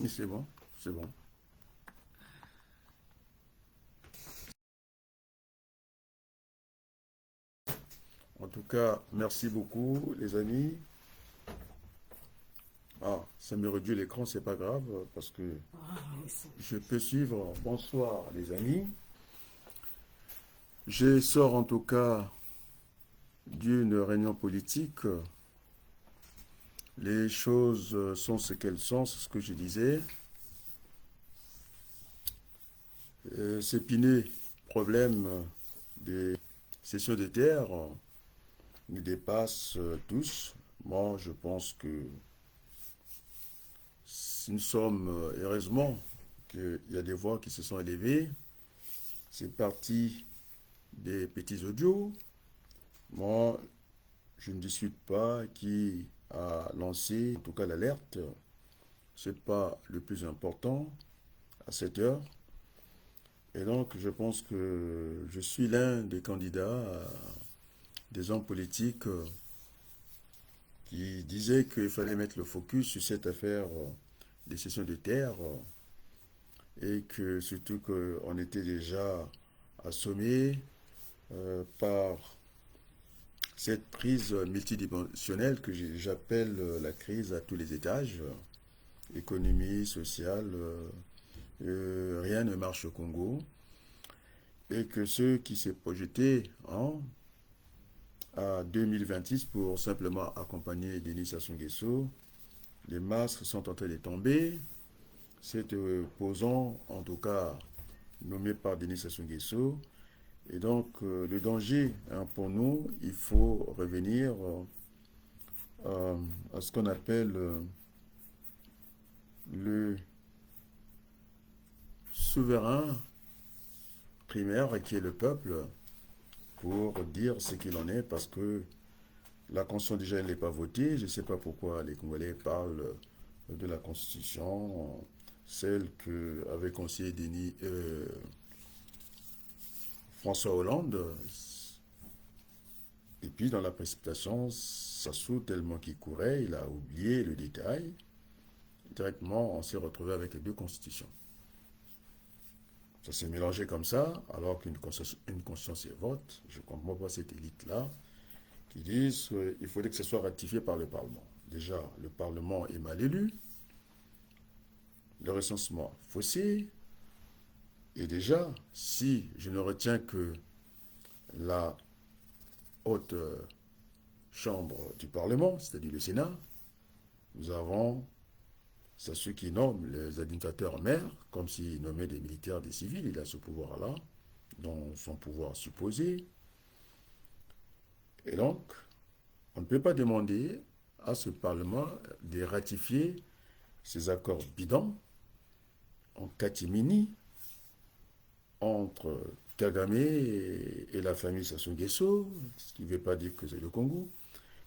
Oui, c'est bon, c'est bon. En tout cas, merci beaucoup, les amis. Ah, ça me réduit l'écran, c'est pas grave, parce que je peux suivre. Bonsoir, les amis. Je sors en tout cas d'une réunion politique. Les choses sont ce qu'elles sont, c'est ce que je disais. Ces pinés problème des cessions de terres nous dépassent tous. Moi, je pense que si nous sommes, heureusement, qu'il y a des voix qui se sont élevées. C'est parti des petits audios. Moi, je ne discute pas qui a lancé, en tout cas l'alerte. C'est pas le plus important à cette heure. Et donc, je pense que je suis l'un des candidats, des hommes politiques qui disaient qu'il fallait mettre le focus sur cette affaire des cessions de terres et que surtout qu'on était déjà assommé par cette crise multidimensionnelle que j'appelle la crise à tous les étages, économie, sociale, rien ne marche au Congo, et que ceux qui s'est projeté à 2026 pour simplement accompagner Denis Sassou Nguesso, les masques sont en train de tomber. Cet opposant, en tout cas nommé par Denis Sassou Nguesso, et donc le danger pour nous, il faut revenir à ce qu'on appelle le souverain primaire qui est le peuple pour dire ce qu'il en est parce que la Constitution déjà elle n'est pas votée. Je ne sais pas pourquoi les Congolais parlent de la Constitution, celle que avait conseillé François Hollande. Et puis dans la précipitation, Sassou, tellement qu'il courait, il a oublié le détail. Directement, on s'est retrouvé avec les deux constitutions. Ça s'est mélangé comme ça, alors une conscience est vote. Je ne comprends pas cette élite-là qui disent qu'il faudrait que ce soit ratifié par le Parlement. Déjà, le Parlement est mal élu, le recensement faussé, et déjà, si je ne retiens que la haute chambre du Parlement, c'est-à-dire le Sénat, nous avons, c'est ceux qui nomment les administrateurs maires, comme s'ils nommaient des militaires, des civils, il a ce pouvoir-là, dans son pouvoir supposé. Et donc, on ne peut pas demander à ce Parlement de ratifier ces accords bidons en catimini entre Kagame et la famille Sassou Nguesso, ce qui ne veut pas dire que c'est le Congo.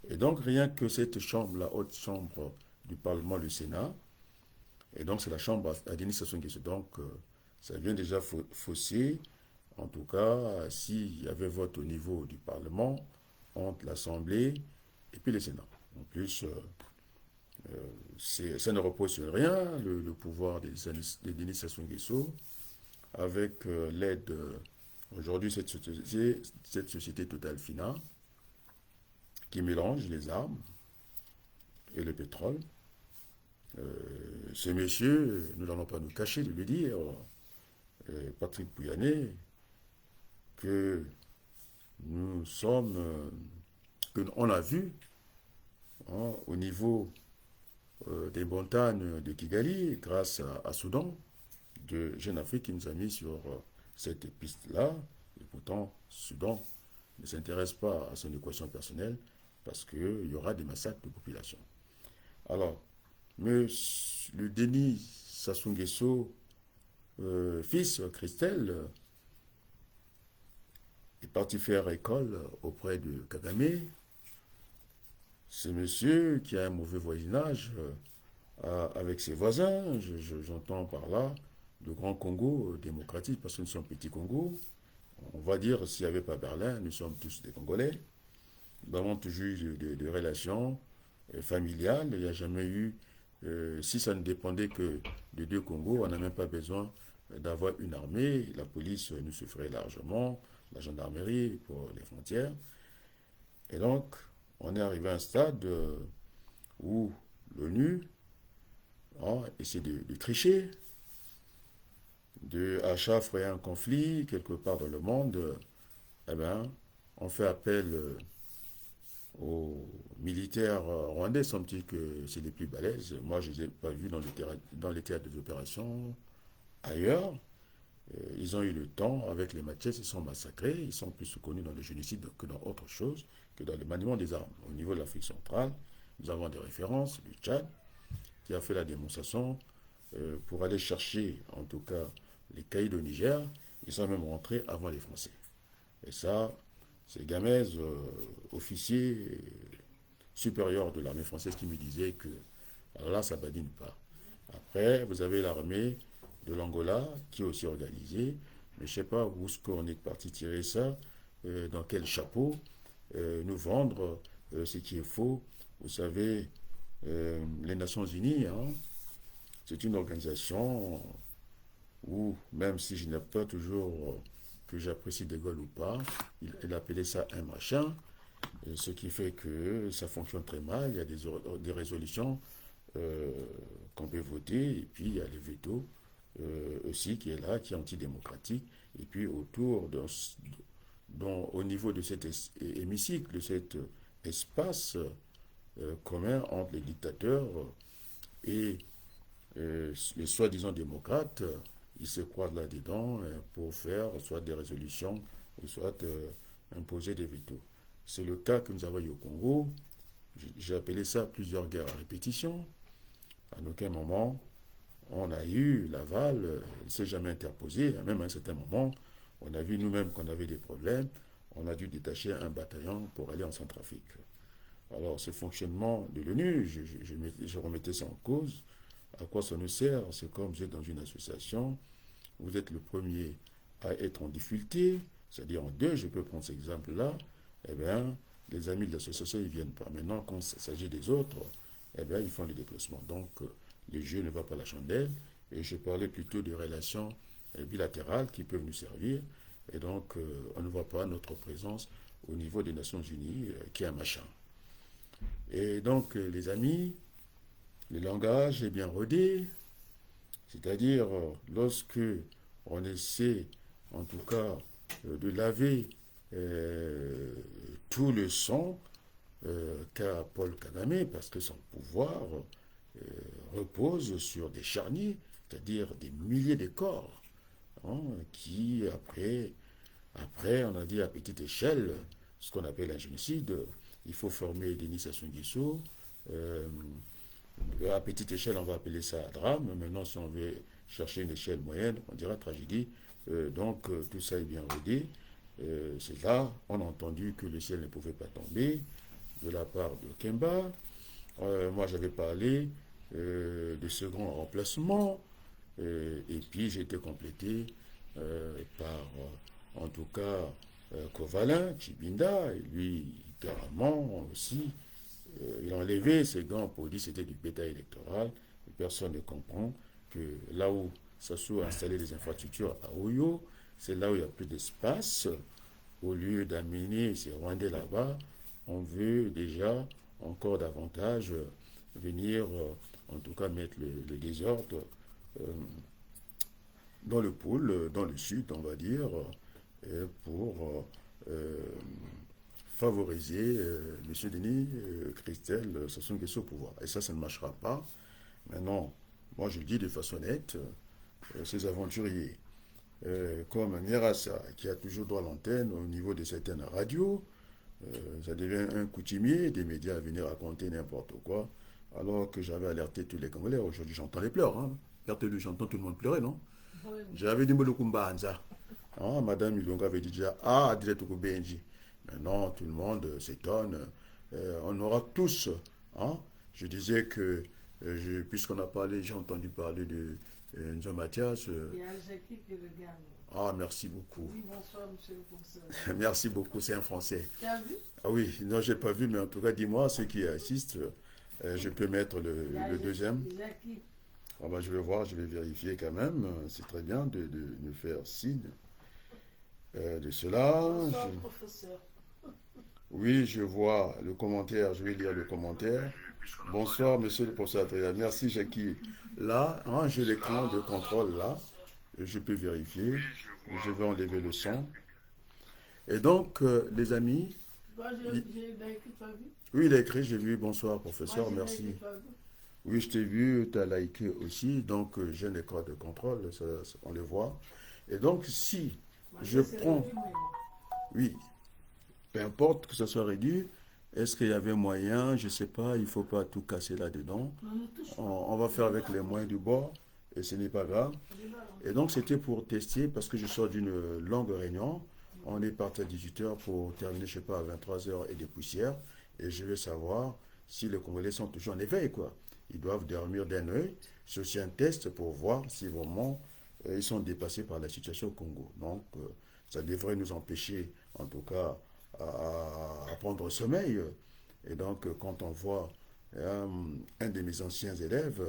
Et donc, rien que cette chambre, la haute chambre du Parlement, le Sénat, et donc c'est la chambre à Denis Sassou Nguesso. Donc, ça vient déjà fausser, en tout cas, s'il y avait vote au niveau du Parlement, entre l'Assemblée et puis le Sénat. En plus, ça ne repose sur rien, le pouvoir de Denis Sassou Nguesso, avec l'aide, aujourd'hui, cette société Total Fina, qui mélange les armes et le pétrole. Ce monsieur, nous n'allons pas nous cacher de lui dire, Patrick Pouyanné, que nous sommes, qu'on a vu au niveau des montagnes de Kigali, grâce à Soudan, de Jeune Afrique qui nous a mis sur cette piste-là. Et pourtant, Soudan ne s'intéresse pas à son équation personnelle parce qu'il y aura des massacres de population. Alors, mais le Denis Sassou Nguesso, fils Christelle, est parti faire école auprès de Kagame. C'est monsieur qui a un mauvais voisinage avec ses voisins. J'entends par là le Grand Congo démocratique, parce que nous sommes petit Congo. On va dire, s'il n'y avait pas Berlin, nous sommes tous des Congolais. Nous avons toujours eu de relations familiales. Il n'y a jamais eu, si ça ne dépendait que des deux Congos. On n'a même pas besoin d'avoir une armée. La police nous suffirait largement, la gendarmerie pour les frontières. Et donc, on est arrivé à un stade où l'ONU essaie de tricher, à chaque fois il y a un conflit quelque part dans le monde, eh ben, on fait appel aux militaires rwandais, semble-t-il que c'est les plus balèzes. Moi, je ne les ai pas vus dans les théâtres des opérations ailleurs. Ils ont eu le temps, avec les machettes, ils sont massacrés, ils sont plus connus dans le génocide que dans autre chose, que dans le maniement des armes. Au niveau de l'Afrique centrale, nous avons des références, le Tchad, qui a fait la démonstration pour aller chercher, en tout cas, les caïds au Niger. Ils sont même rentrés avant les Français. Et ça, c'est Gamez, officier supérieur de l'armée française, qui me disait que, alors là, ça ne badine pas. Après, vous avez l'armée de l'Angola, qui est aussi organisée, mais je ne sais pas où est-ce qu'on est parti tirer ça, dans quel chapeau, nous vendre ce qui est faux. Vous savez, les Nations Unies, c'est une organisation où, même si je n'ai pas toujours que j'apprécie De Gaulle ou pas, il appelait ça un machin, ce qui fait que ça fonctionne très mal. Il y a des résolutions qu'on peut voter, et puis il y a les vétos aussi qui est là, qui est antidémocratique, et puis au niveau de cet hémicycle, de cet espace commun entre les dictateurs et les soi-disant démocrates, ils se croisent là-dedans pour faire soit des résolutions ou soit imposer des vétos. C'est le cas que nous avons eu au Congo. J'ai appelé ça plusieurs guerres à répétition. À aucun moment, on a eu l'aval, il ne s'est jamais interposé. Même à un certain moment, on a vu nous-mêmes qu'on avait des problèmes. On a dû détacher un bataillon pour aller en Centrafrique. Alors, ce fonctionnement de l'ONU, je remettais ça en cause. À quoi ça nous sert? C'est comme vous êtes dans une association, vous êtes le premier à être en difficulté, c'est-à-dire en deux, je peux prendre cet exemple-là, eh bien, les amis de l'association, ils ne viennent pas. Maintenant, quand il s'agit des autres, eh bien, ils font les déplacements. Donc, le jeu ne va pas à la chandelle, et je parlais plutôt de relations bilatérales qui peuvent nous servir, et donc, on ne voit pas notre présence au niveau des Nations Unies, qui est un machin. Et donc, les amis, le langage est bien rodé, c'est-à-dire lorsque on essaie, en tout cas, de laver tout le sang qu'a Paul Kagame, parce que son pouvoir repose sur des charniers, c'est-à-dire des milliers de corps, qui après, on a dit à petite échelle, ce qu'on appelle un génocide, il faut former Denis Sassou Nguesso. À petite échelle, on va appeler ça drame. Maintenant, si on veut chercher une échelle moyenne, on dira tragédie. Donc, tout ça est bien rodé. C'est là, on a entendu que le ciel ne pouvait pas tomber de la part de Kemba. Moi, j'avais parlé de ce grand remplacement. Et puis, j'ai été complété par, en tout cas, Kovalin, Chibinda, et lui, carrément aussi. Il a enlevé ses gants pour dire que c'était du bétail électoral. Et personne ne comprend que là où Sassou a installé des infrastructures à Oyo, c'est là où il y a plus d'espace. Au lieu d'amener ces Rwandais là-bas, on veut déjà encore davantage venir, en tout cas, mettre le désordre dans le pôle, dans le sud, on va dire, pour favoriser M. Denis Christel Sassou Nguesso au pouvoir. Et ça ne marchera pas. Maintenant, moi je le dis de façon nette, ces aventuriers, comme Nierassa, qui a toujours droit à l'antenne au niveau de certaines radios, ça devient un coutumier des médias à venir raconter n'importe quoi, alors que j'avais alerté tous les Congolais. Aujourd'hui, j'entends les pleurs. Regardez-le, j'entends tout le monde pleurer, non? Oui. J'avais dit Molokumba Anza. Madame Ilonga avait dit déjà, direct au Benji. Maintenant, tout le monde s'étonne. On aura tous. Je disais que, puisqu'on a parlé, j'ai entendu parler de Nzo Mathias. Il y a Jackie qui regarde. Merci beaucoup. Oui, bonsoir, monsieur le professeur. Merci beaucoup, c'est un Français. Tu as vu? Oui, non, je n'ai pas vu, mais en tout cas, dis-moi, ceux qui assistent, je peux mettre le deuxième. Jackie. Ah bah, je vais voir, je vais vérifier quand même. C'est très bien de me faire signe de cela. Bonsoir, professeur. Oui, je vois le commentaire, je vais lire le commentaire. Bonsoir, monsieur le professeur Atria. Merci, Jackie. Là, hein, j'ai l'écran de contrôle là. Je peux vérifier. Je vais enlever le son. Et donc, les amis, Moi, il- j'ai liké, tu as vu? oui, il a écrit, j'ai vu. Bonsoir, Moi, professeur, j'ai liké, merci. tu as vu? Oui, je t'ai vu, tu as liké aussi. Donc, j'ai l'écran de contrôle, on le voit. Et donc, si Moi, je j'ai prends, réduit, mais bon. oui, peu importe que ce soit réduit, est-ce qu'il y avait moyen, je ne sais pas, il ne faut pas tout casser là-dedans. On ne touche pas. On va C'est faire des avec les ballons. moyens du bord et ce n'est pas grave. C'est des ballons. Et donc, c'était pour tester parce que je sors d'une longue réunion. On est parti à 18 heures pour terminer, je ne sais pas, à 23 heures et des poussières. Et je veux savoir si les Congolais sont toujours en éveil, quoi. Ils doivent dormir d'un œil. C'est aussi un test pour voir si vraiment ils sont dépassés par la situation au Congo. Donc, ça devrait nous empêcher, en tout cas, à prendre sommeil. Et donc, quand on voit un de mes anciens élèves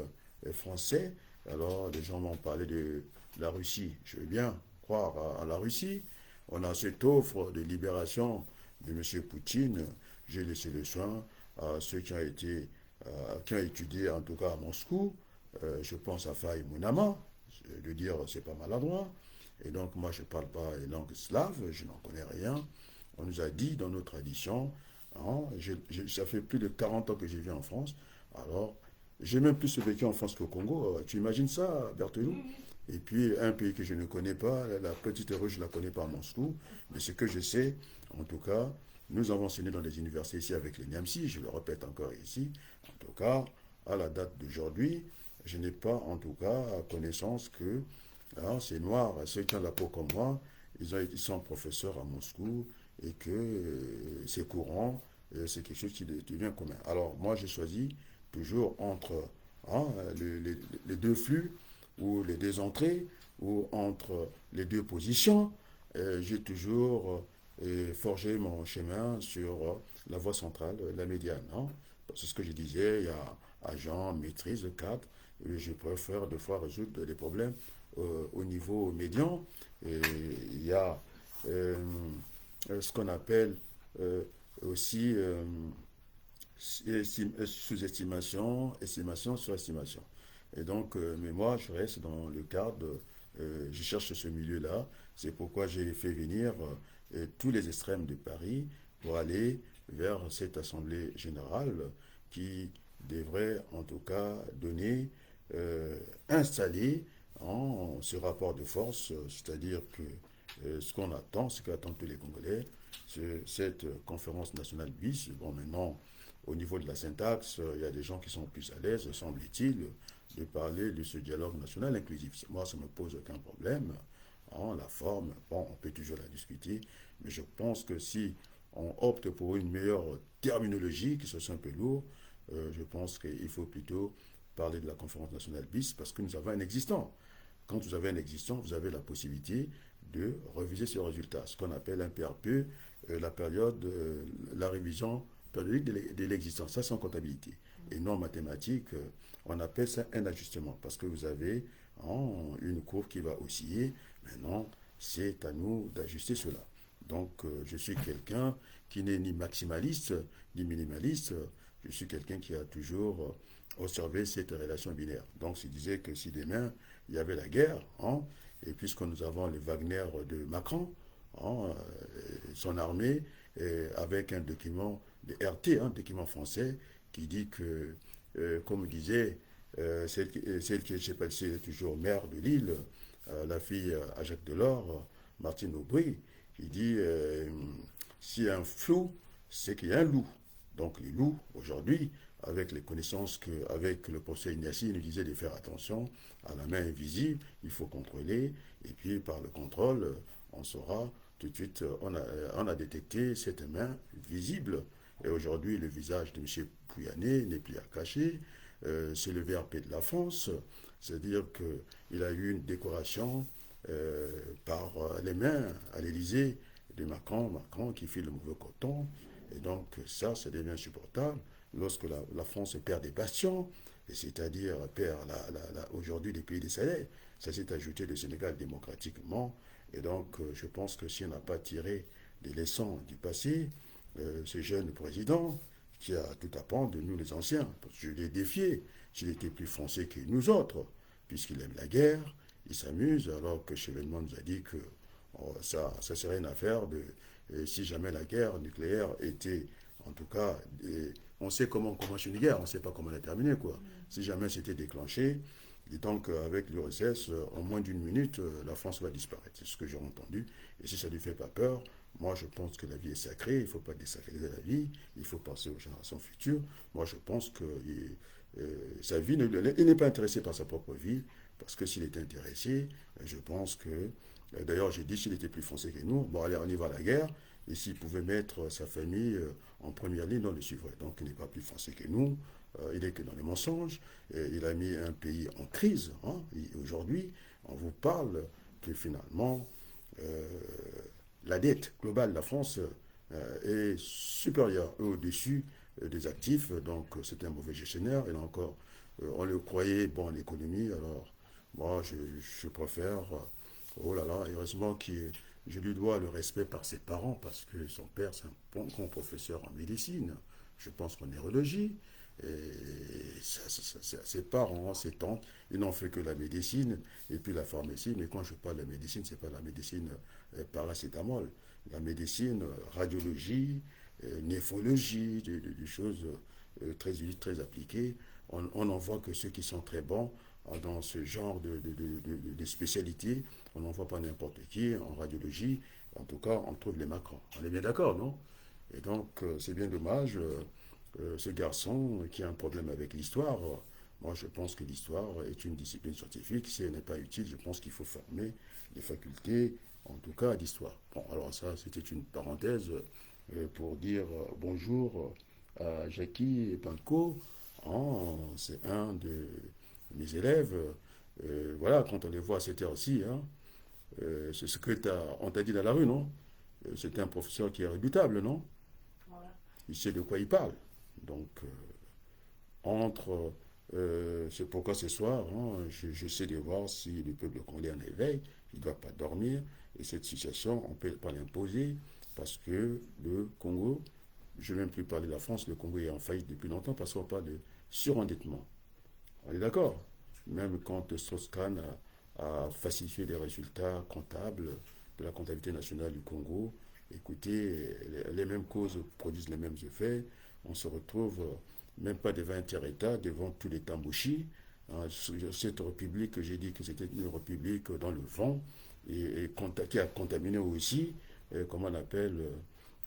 français, alors les gens m'ont parlé de la Russie. Je veux bien croire à la Russie. On a cette offre de libération de M. Poutine. J'ai laissé le soin à ceux qui ont étudié, en tout cas à Moscou. Je pense à Faye Mounama. De dire, c'est pas maladroit. Et donc, moi, je ne parle pas les langues slaves, je n'en connais rien. On nous a dit dans nos traditions, hein, ça fait plus de 40 ans que je vis en France, alors j'ai même plus vécu en France qu'au Congo. Tu imagines ça, Berthelou? Et puis, un pays que je ne connais pas, la petite rue, je ne la connais pas à Moscou, mais ce que je sais, en tout cas, nous avons enseigné dans les universités ici avec les Niamsi, je le répète encore ici, en tout cas, à la date d'aujourd'hui, je n'ai pas en tout cas connaissance que ces Noirs, ceux qui ont la peau comme moi, ils sont professeurs à Moscou et que c'est courant, c'est quelque chose qui devient commun. Alors moi j'ai choisi toujours entre hein, les deux flux ou les deux entrées ou entre les deux positions. J'ai toujours forgé mon chemin sur la voie centrale, la médiane. Hein. C'est ce que je disais, il y a agent, maîtrise, cadre. Et je préfère des fois résoudre des problèmes au niveau médian. Et il y a ce qu'on appelle euh, aussi sous-estimation, estimation, surestimation. Et donc, mais moi, je reste dans le cadre, je cherche ce milieu-là. C'est pourquoi j'ai fait venir tous les extrêmes de Paris pour aller vers cette assemblée générale qui devrait en tout cas donner, installer en ce rapport de force, c'est-à-dire que ce qu'on attend, ce qu'attendent tous les Congolais, c'est cette conférence nationale bis. Bon, maintenant, au niveau de la syntaxe, il y a des gens qui sont plus à l'aise, semble-t-il, de parler de ce dialogue national inclusif. Moi, ça ne me pose aucun problème. Hein, la forme, bon, on peut toujours la discuter, mais je pense que si on opte pour une meilleure terminologie, qui soit un peu lourd, je pense qu'il faut plutôt parler de la conférence nationale bis parce que nous avons un existant. Quand vous avez un existant, vous avez la possibilité de reviser ses résultats, ce qu'on appelle un PRP, la période, la révision périodique de l'existence. Ça, c'est en comptabilité. Et non en mathématiques, on appelle ça un ajustement parce que vous avez une courbe qui va osciller. Maintenant, c'est à nous d'ajuster cela. Donc, je suis quelqu'un qui n'est ni maximaliste ni minimaliste. Je suis quelqu'un qui a toujours observé cette relation binaire. Donc, je disais que si demain, il y avait la guerre, hein, et puisque nous avons le Wagner de Macron, hein, son armée, avec un document de RT, un document français, qui dit que, comme disait celle qui, je sais pas si elle est toujours maire de Lille, la fille à Jacques Delors, Martine Aubry, qui dit s'il y a un flou, c'est qu'il y a un loup. Donc les loups, aujourd'hui, avec les connaissances qu'avec le professeur Ignasi nous disait de faire attention à la main invisible, il faut contrôler, et puis par le contrôle, on saura tout de suite, on a détecté cette main visible, et aujourd'hui le visage de M. Pouyanné n'est plus à cacher, c'est le VRP de la France, c'est-à-dire qu'il a eu une décoration par les mains à l'Élysée de Macron qui fait le mauvais coton, et donc ça devient insupportable. lorsque la France perd des bastions, c'est-à-dire perd aujourd'hui les pays des Sahel, ça s'est ajouté le Sénégal démocratiquement. Et donc, je pense que si on n'a pas tiré des leçons du passé, ce jeune président qui a tout à prendre de nous les anciens, parce que je l'ai défié, s'il était plus français que nous autres, puisqu'il aime la guerre, il s'amuse, alors que Chevènement nous a dit que ça serait une affaire de si jamais la guerre nucléaire était, en tout cas, on sait comment on commence une guerre, on ne sait pas comment la terminer, quoi. Si jamais c'était déclenché, et donc avec l'URSS, en moins d'une minute, la France va disparaître. C'est ce que j'ai entendu. Et si ça ne lui fait pas peur, moi je pense que la vie est sacrée, il ne faut pas désacraliser la vie, il faut penser aux générations futures. Moi je pense que sa vie, il n'est pas intéressé par sa propre vie, parce que s'il était intéressé, je pense que d'ailleurs, j'ai dit s'il était plus français que nous, bon, allez, on y va à la guerre, et s'il pouvait mettre sa famille en première ligne, on le suivrait. Donc, il n'est pas plus français que nous, il est que dans les mensonges, il a mis un pays en crise. Hein, aujourd'hui, on vous parle que finalement, la dette globale de la France est supérieure au-dessus des actifs, donc c'est un mauvais gestionnaire, et là encore, on le croyait bon en économie, alors moi, je préfère. Oh là là, heureusement que je lui dois le respect par ses parents, parce que son père, c'est un bon grand professeur en médecine, je pense en neurologie. Et ses parents, ses tantes, ils n'ont fait que la médecine et puis la pharmacie. Mais quand je parle de la médecine, ce n'est pas la médecine paracétamol. La médecine, radiologie, néphrologie, des choses très utiles, très appliquées. On n'en voit que ceux qui sont très bons dans ce genre de spécialité. On n'en voit pas n'importe qui en radiologie. En tout cas, on trouve les Macron. On est bien d'accord, non? Et donc, c'est bien dommage. Ce garçon qui a un problème avec l'histoire, moi je pense que l'histoire est une discipline scientifique. Si elle n'est pas utile, je pense qu'il faut former les facultés, en tout cas à l'histoire. Bon, alors ça, c'était une parenthèse pour dire bonjour à Jackie Panko. C'est un de mes élèves. Voilà, quand on les voit à cette heure-ci, hein, c'est ce que on t'a dit dans la rue, non? C'était un professeur qui est redoutable, non? Voilà. Il sait de quoi il parle. Donc, c'est pourquoi ce soir, hein, j'essaie de voir si le peuple congolais est en éveil, il ne doit pas dormir. Et cette situation, on ne peut pas l'imposer parce que le Congo, je ne vais même plus parler de la France, le Congo est en faillite depuis longtemps parce qu'on parle de surendettement. On est d'accord? Même quand Strauss-Kahn a falsifié les résultats comptables de la comptabilité nationale du Congo, écoutez, les mêmes causes produisent les mêmes effets. On se retrouve même pas devant un tiers-État, devant tous les tambouchis. Cette république, que j'ai dit que c'était une république dans le vent, et qui a contaminé aussi, comment on appelle,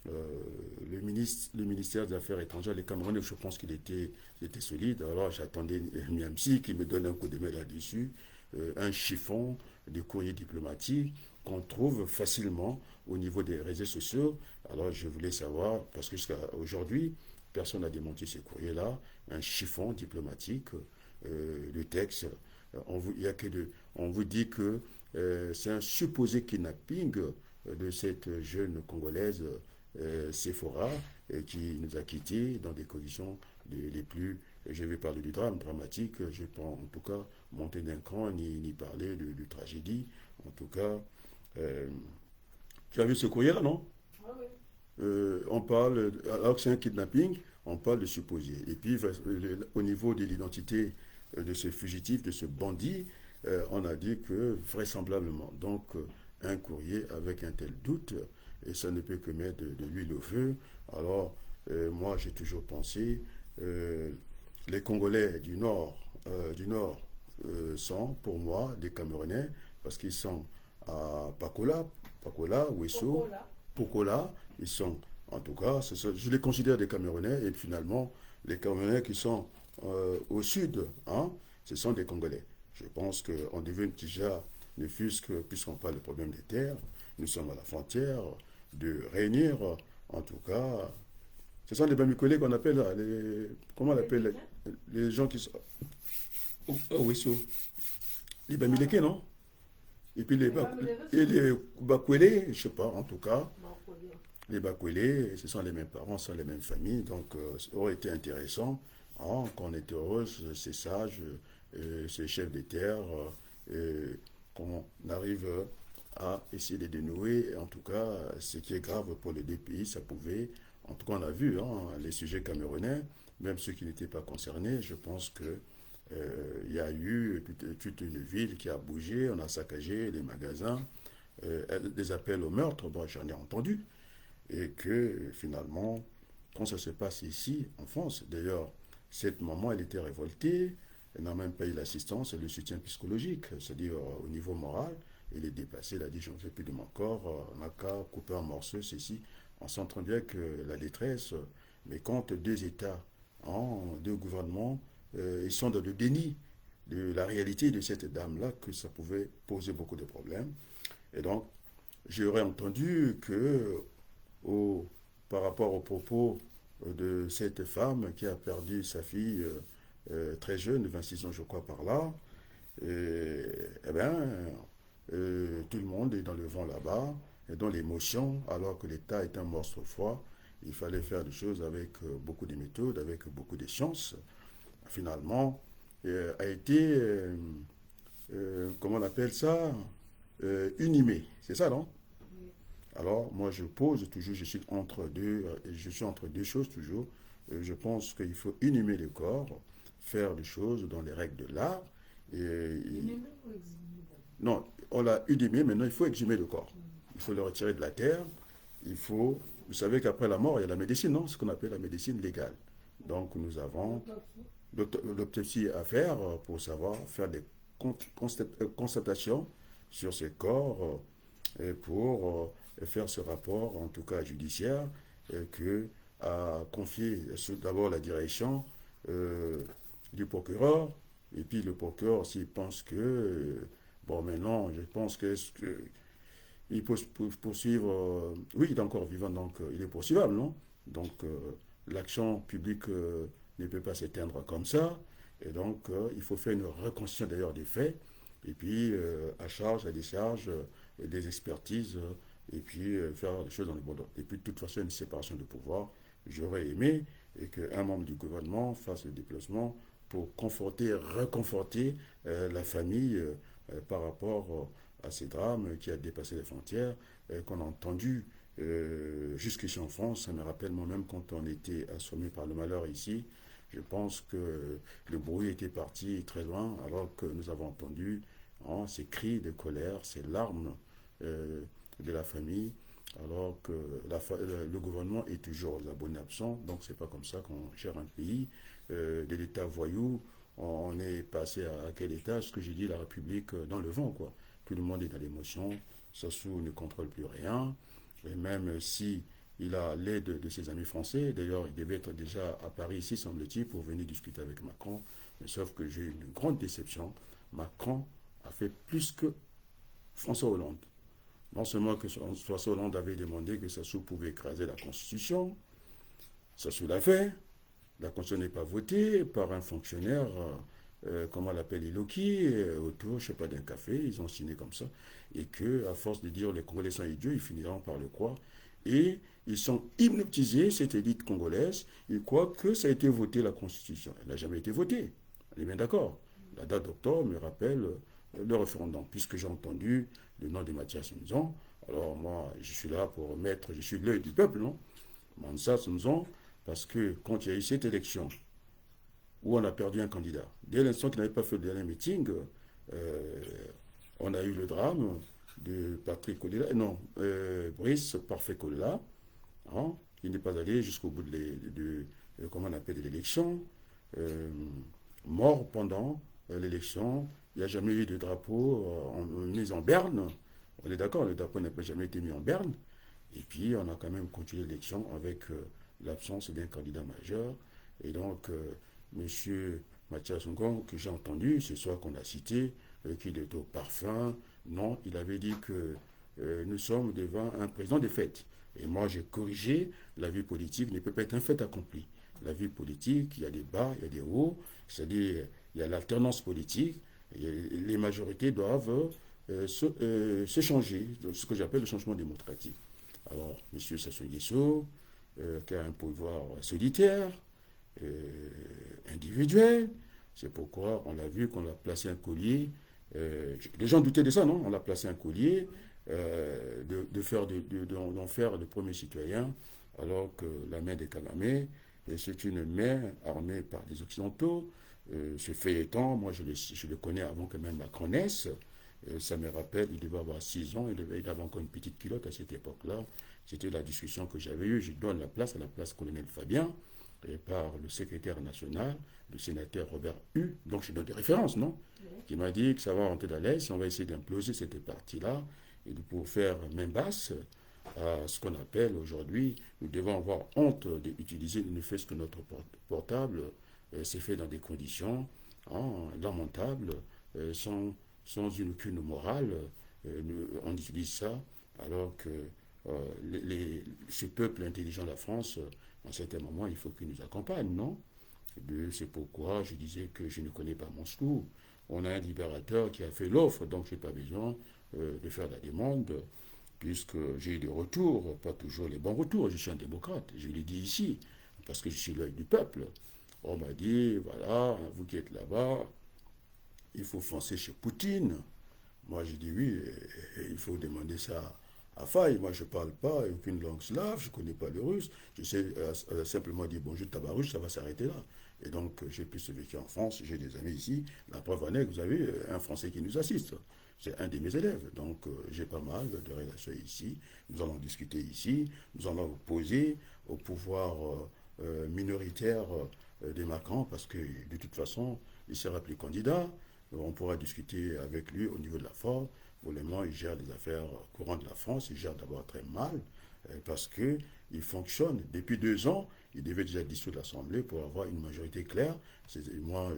le ministère des Affaires étrangères, les Camerounais, je pense qu'il était solide. Alors j'attendais Miamsi qui me donne un coup de main là-dessus, un chiffon de courrier diplomatique qu'on trouve facilement au niveau des réseaux sociaux. Alors je voulais savoir, parce que jusqu'à aujourd'hui, personne n'a démenti ce courrier-là, un chiffon diplomatique, le texte, on vous dit que c'est un supposé kidnapping de cette jeune Congolaise Sephora qui nous a quittés dans des conditions les plus, je vais parler du drame dramatique, je ne vais pas en tout cas monter d'un cran ni parler de tragédie, en tout cas. Tu as vu ce courrier-là, non? Ah oui. On parle, alors que c'est un kidnapping, on parle de supposé. Et puis, au niveau de l'identité de ce fugitif, de ce bandit, on a dit que vraisemblablement, donc un courrier avec un tel doute, et ça ne peut que mettre de l'huile au feu. Alors, moi, j'ai toujours pensé, les Congolais du Nord sont, pour moi, des Camerounais, parce qu'ils sont à Pakola, Ouesso, Pokola, ils sont, en tout cas, je les considère des Camerounais, et finalement, les Camerounais qui sont au sud, hein, ce sont des Congolais. Je pense qu'on devait déjà, ne fût-ce que, puisqu'on parle du problème des terres, nous sommes à la frontière, de réunir, en tout cas, ce sont les Bamikolés qu'on appelle, comment on appelle, les gens qui sont, oui, les Bamileke, non? Et puis les Bakwele, je ne sais pas, en tout cas, les Bakwele, ce sont les mêmes parents, ce sont les mêmes familles, donc ça aurait été intéressant qu'on ait heureuse, ces sages, ces chefs de terre, qu'on arrive à essayer de dénouer. En tout cas, ce qui est grave pour les deux pays, ça pouvait, en tout cas on a vu, les sujets camerounais, même ceux qui n'étaient pas concernés, je pense que il y a eu toute une ville qui a bougé, on a saccagé les magasins, des appels au meurtre, bon, j'en ai entendu, et que finalement, quand ça se passe ici, en France, d'ailleurs, cette maman, elle était révoltée, elle n'a même pas eu l'assistance et le soutien psychologique, c'est-à-dire au niveau moral, elle est dépassée, elle a dit, je ne fais plus de mon corps, on n'a qu'à couper en morceaux, ceci. On s'entend bien que la détresse, mais quand deux États, deux gouvernements, ils sont dans le déni de la réalité de cette dame-là, que ça pouvait poser beaucoup de problèmes. Et donc, j'aurais entendu que au, par rapport aux propos de cette femme qui a perdu sa fille très jeune, de 26 ans je crois par là, eh bien, tout le monde est dans le vent là-bas, et dans l'émotion, alors que l'État est un monstre froid. Il fallait faire des choses avec beaucoup de méthodes, avec beaucoup de science. Finalement, a été, comment on appelle ça, inhumé. C'est ça, non? Alors, moi, je pose toujours, je suis entre deux choses toujours. Je pense qu'il faut inhumer le corps, faire les choses dans les règles de l'art. Inhumé ou exilé? Non, on l'a inhumé, maintenant il faut exhumer le corps. Il faut le retirer de la terre. Il faut, vous savez qu'après la mort, il y a la médecine, non? Ce qu'on appelle la médecine légale. Donc, nous avons l'autopsie à faire pour savoir faire des constatations sur ces corps et pour faire ce rapport, en tout cas judiciaire, que a confié d'abord la direction du procureur, et puis le procureur, s'il pense que, bon, maintenant, je pense que il peut poursuivre, oui, il est encore vivant, donc il est poursuivable, non? Donc, l'action publique ne peut pas s'éteindre comme ça, et donc il faut faire une reconstitution d'ailleurs des faits, et puis à charge, à décharge, des expertises, et puis faire les choses dans le bon ordre. Et puis de toute façon, une séparation de pouvoir. J'aurais aimé qu'un membre du gouvernement fasse le déplacement pour conforter, reconforter la famille par rapport à ces drames qui a dépassé les frontières, qu'on a entendu jusqu'ici en France. Ça me rappelle moi-même quand on était assommé par le malheur ici. Je pense que le bruit était parti très loin, alors que nous avons entendu ces cris de colère, ces larmes de la famille, alors que le gouvernement est toujours aux abonnés absents. Donc c'est pas comme ça qu'on gère un pays. De l'État voyou, on est passé à quel état? Ce que j'ai dit, la République dans le vent, quoi. Tout le monde est dans l'émotion, Sassou ne contrôle plus rien, et même si il a l'aide de ses amis français. D'ailleurs, il devait être déjà à Paris ici, semble-t-il, pour venir discuter avec Macron. Mais sauf que j'ai eu une grande déception. Macron a fait plus que François Hollande. Non seulement que François Hollande avait demandé que Sassou pouvait écraser la Constitution, Sassou l'a fait. La Constitution n'est pas votée par un fonctionnaire, comment on l'appelle, Iloki, autour, je ne sais pas, d'un café. Ils ont signé comme ça. Et que, à force de dire les Congolais sont idiots, ils finiront par le croire. Et ils sont hypnotisés, cette élite congolaise. Ils croient que ça a été voté, la Constitution. Elle n'a jamais été votée. On est bien d'accord. La date d'octobre me rappelle le référendum, puisque j'ai entendu le nom de Mathias Nzon. Alors moi, je suis là pour mettre, je suis l'œil du peuple, non? Mathias Nzon, parce que quand il y a eu cette élection, où on a perdu un candidat, dès l'instant qu'il n'avait pas fait le dernier meeting, on a eu le drame de Patrick Kolela, non, Brice Parfait Kolela, qui n'est pas allé jusqu'au bout de comment on appelle, l'élection, mort pendant l'élection. Il n'y a jamais eu de drapeau mis en berne. On est d'accord, le drapeau n'a jamais été mis en berne. Et puis, on a quand même continué l'élection avec l'absence d'un candidat majeur. Et donc, M. Mathias Ngon, que j'ai entendu, ce soir qu'on a cité, qu'il est au parfum, non, il avait dit que nous sommes devant un président de fait. Et moi, j'ai corrigé, la vie politique ne peut pas être un fait accompli. La vie politique, il y a des bas, il y a des hauts, c'est-à-dire il y a l'alternance politique, et les majorités doivent se changer, ce que j'appelle le changement démocratique. Alors, M. Sassou Nguesso, qui a un pouvoir solitaire, individuel, c'est pourquoi on l'a vu qu'on a placé un collier. Les gens doutaient de ça, non? On l'a placé un collier, d'en faire le premier citoyen, alors que la main des Kagame, c'est une main armée par les Occidentaux. Ce feuilleton, moi je le connais avant que même Macron naisse. Ça me rappelle, il devait avoir 6 ans, il avait encore une petite culotte à cette époque-là. C'était la discussion que j'avais eue. Je donne la place à la place colonel Fabien, par le secrétaire national, le sénateur Robert Hu, donc je donne des références, non? Qui m'a dit que ça va rentrer dans l'aise, si on va essayer d'imploser cette partie-là, et pour faire main basse à ce qu'on appelle aujourd'hui, nous devons avoir honte d'utiliser ne fait-ce que notre portable, c'est fait dans des conditions lamentables, sans aucune morale, on utilise ça, alors que ce peuple intelligent de la France, à un certain moment, il faut qu'il nous accompagne, non? C'est pourquoi je disais que je ne connais pas Moscou. On a un libérateur qui a fait l'offre, donc je n'ai pas besoin de faire la demande, puisque j'ai eu des retours, pas toujours les bons retours. Je suis un démocrate, je l'ai dit ici, parce que je suis l'œil du peuple. On m'a dit, voilà, vous qui êtes là-bas, il faut foncer chez Poutine. Moi, j'ai dit oui, il faut demander ça à Faye. Moi, je ne parle pas aucune langue slave, je ne connais pas le russe. Je sais simplement dire bonjour tabarouche, ça va s'arrêter là. Et donc, j'ai pu se vécu en France, j'ai des amis ici. La preuve en est que vous avez un Français qui nous assiste. C'est un de mes élèves. Donc, j'ai pas mal de relations ici. Nous allons discuter ici. Nous allons vous poser au pouvoir minoritaire des Macron, parce que de toute façon, il sera plus candidat. On pourra discuter avec lui au niveau de la force. Pour le moment, il gère les affaires courantes de la France. Il gère d'abord très mal parce qu'il fonctionne. Depuis 2 ans, il devait déjà dissoudre l'Assemblée pour avoir une majorité claire. Moi,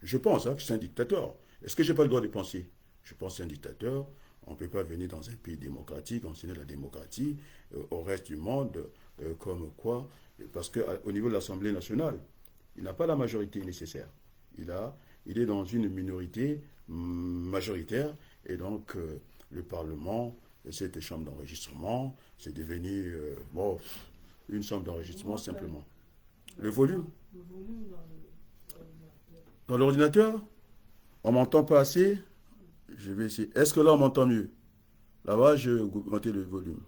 je pense que c'est un dictateur. Est-ce que je n'ai pas le droit de penser? Je pense que c'est un dictateur. On ne peut pas venir dans un pays démocratique, enseigner la démocratie au reste du monde, comme quoi. Parce qu'au niveau de l'Assemblée nationale, il n'a pas la majorité nécessaire. Il est dans une minorité majoritaire, et donc le Parlement, cette chambre d'enregistrement, c'est devenu une chambre d'enregistrement simplement. Le volume Le volume dans l'ordinateur, on m'entend pas assez. Je vais essayer. Est-ce que là on m'entend mieux? Là-bas, je vais augmenter le volume.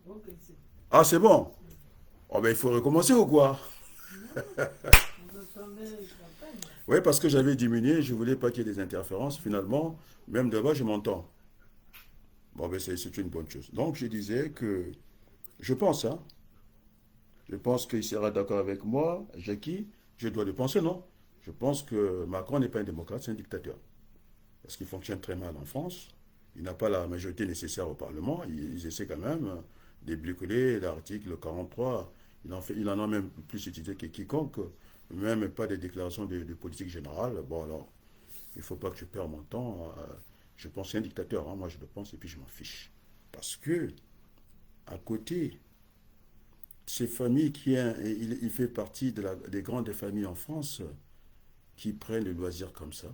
ok, c'est Ah, c'est bon. Oh, ben, il faut recommencer ou quoi? non, on entendait la peine. Oui, parce que j'avais diminué, je voulais pas qu'il y ait des interférences. Finalement, même de bas, je m'entends. Bon, ben c'est une bonne chose. Donc, je disais que je pense, hein, je pense qu'il sera d'accord avec moi, Jackie. Je dois le penser, non? Je pense que Macron n'est pas un démocrate, c'est un dictateur. Parce qu'il fonctionne très mal en France. Il n'a pas la majorité nécessaire au Parlement. Ils essaient quand même de bricoler l'article 43. Il en a même plus utilisé que quiconque. Même pas des déclarations de politique générale. Bon, alors, il ne faut pas que je perde mon temps. Je pense que c'est un dictateur, hein, moi je le pense, et puis je m'en fiche. Parce que, à côté, ces familles il fait partie des grandes familles en France qui prennent le loisir comme ça,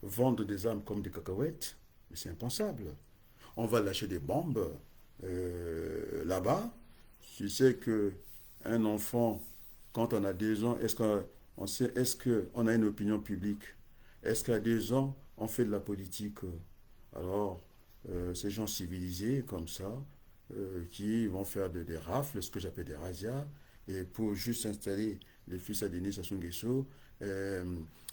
vendent des armes comme des cacahuètes, mais c'est impensable. On va lâcher des bombes là-bas. Tu sais que un enfant, quand on a 2 ans, est-ce qu'on a une opinion publique? Est-ce qu'à 2 ans, on fait de la politique? Alors, ces gens civilisés comme ça, qui vont faire des rafles, ce que j'appelle des razzias, et pour juste installer les fils à Denis Sassou Nguesso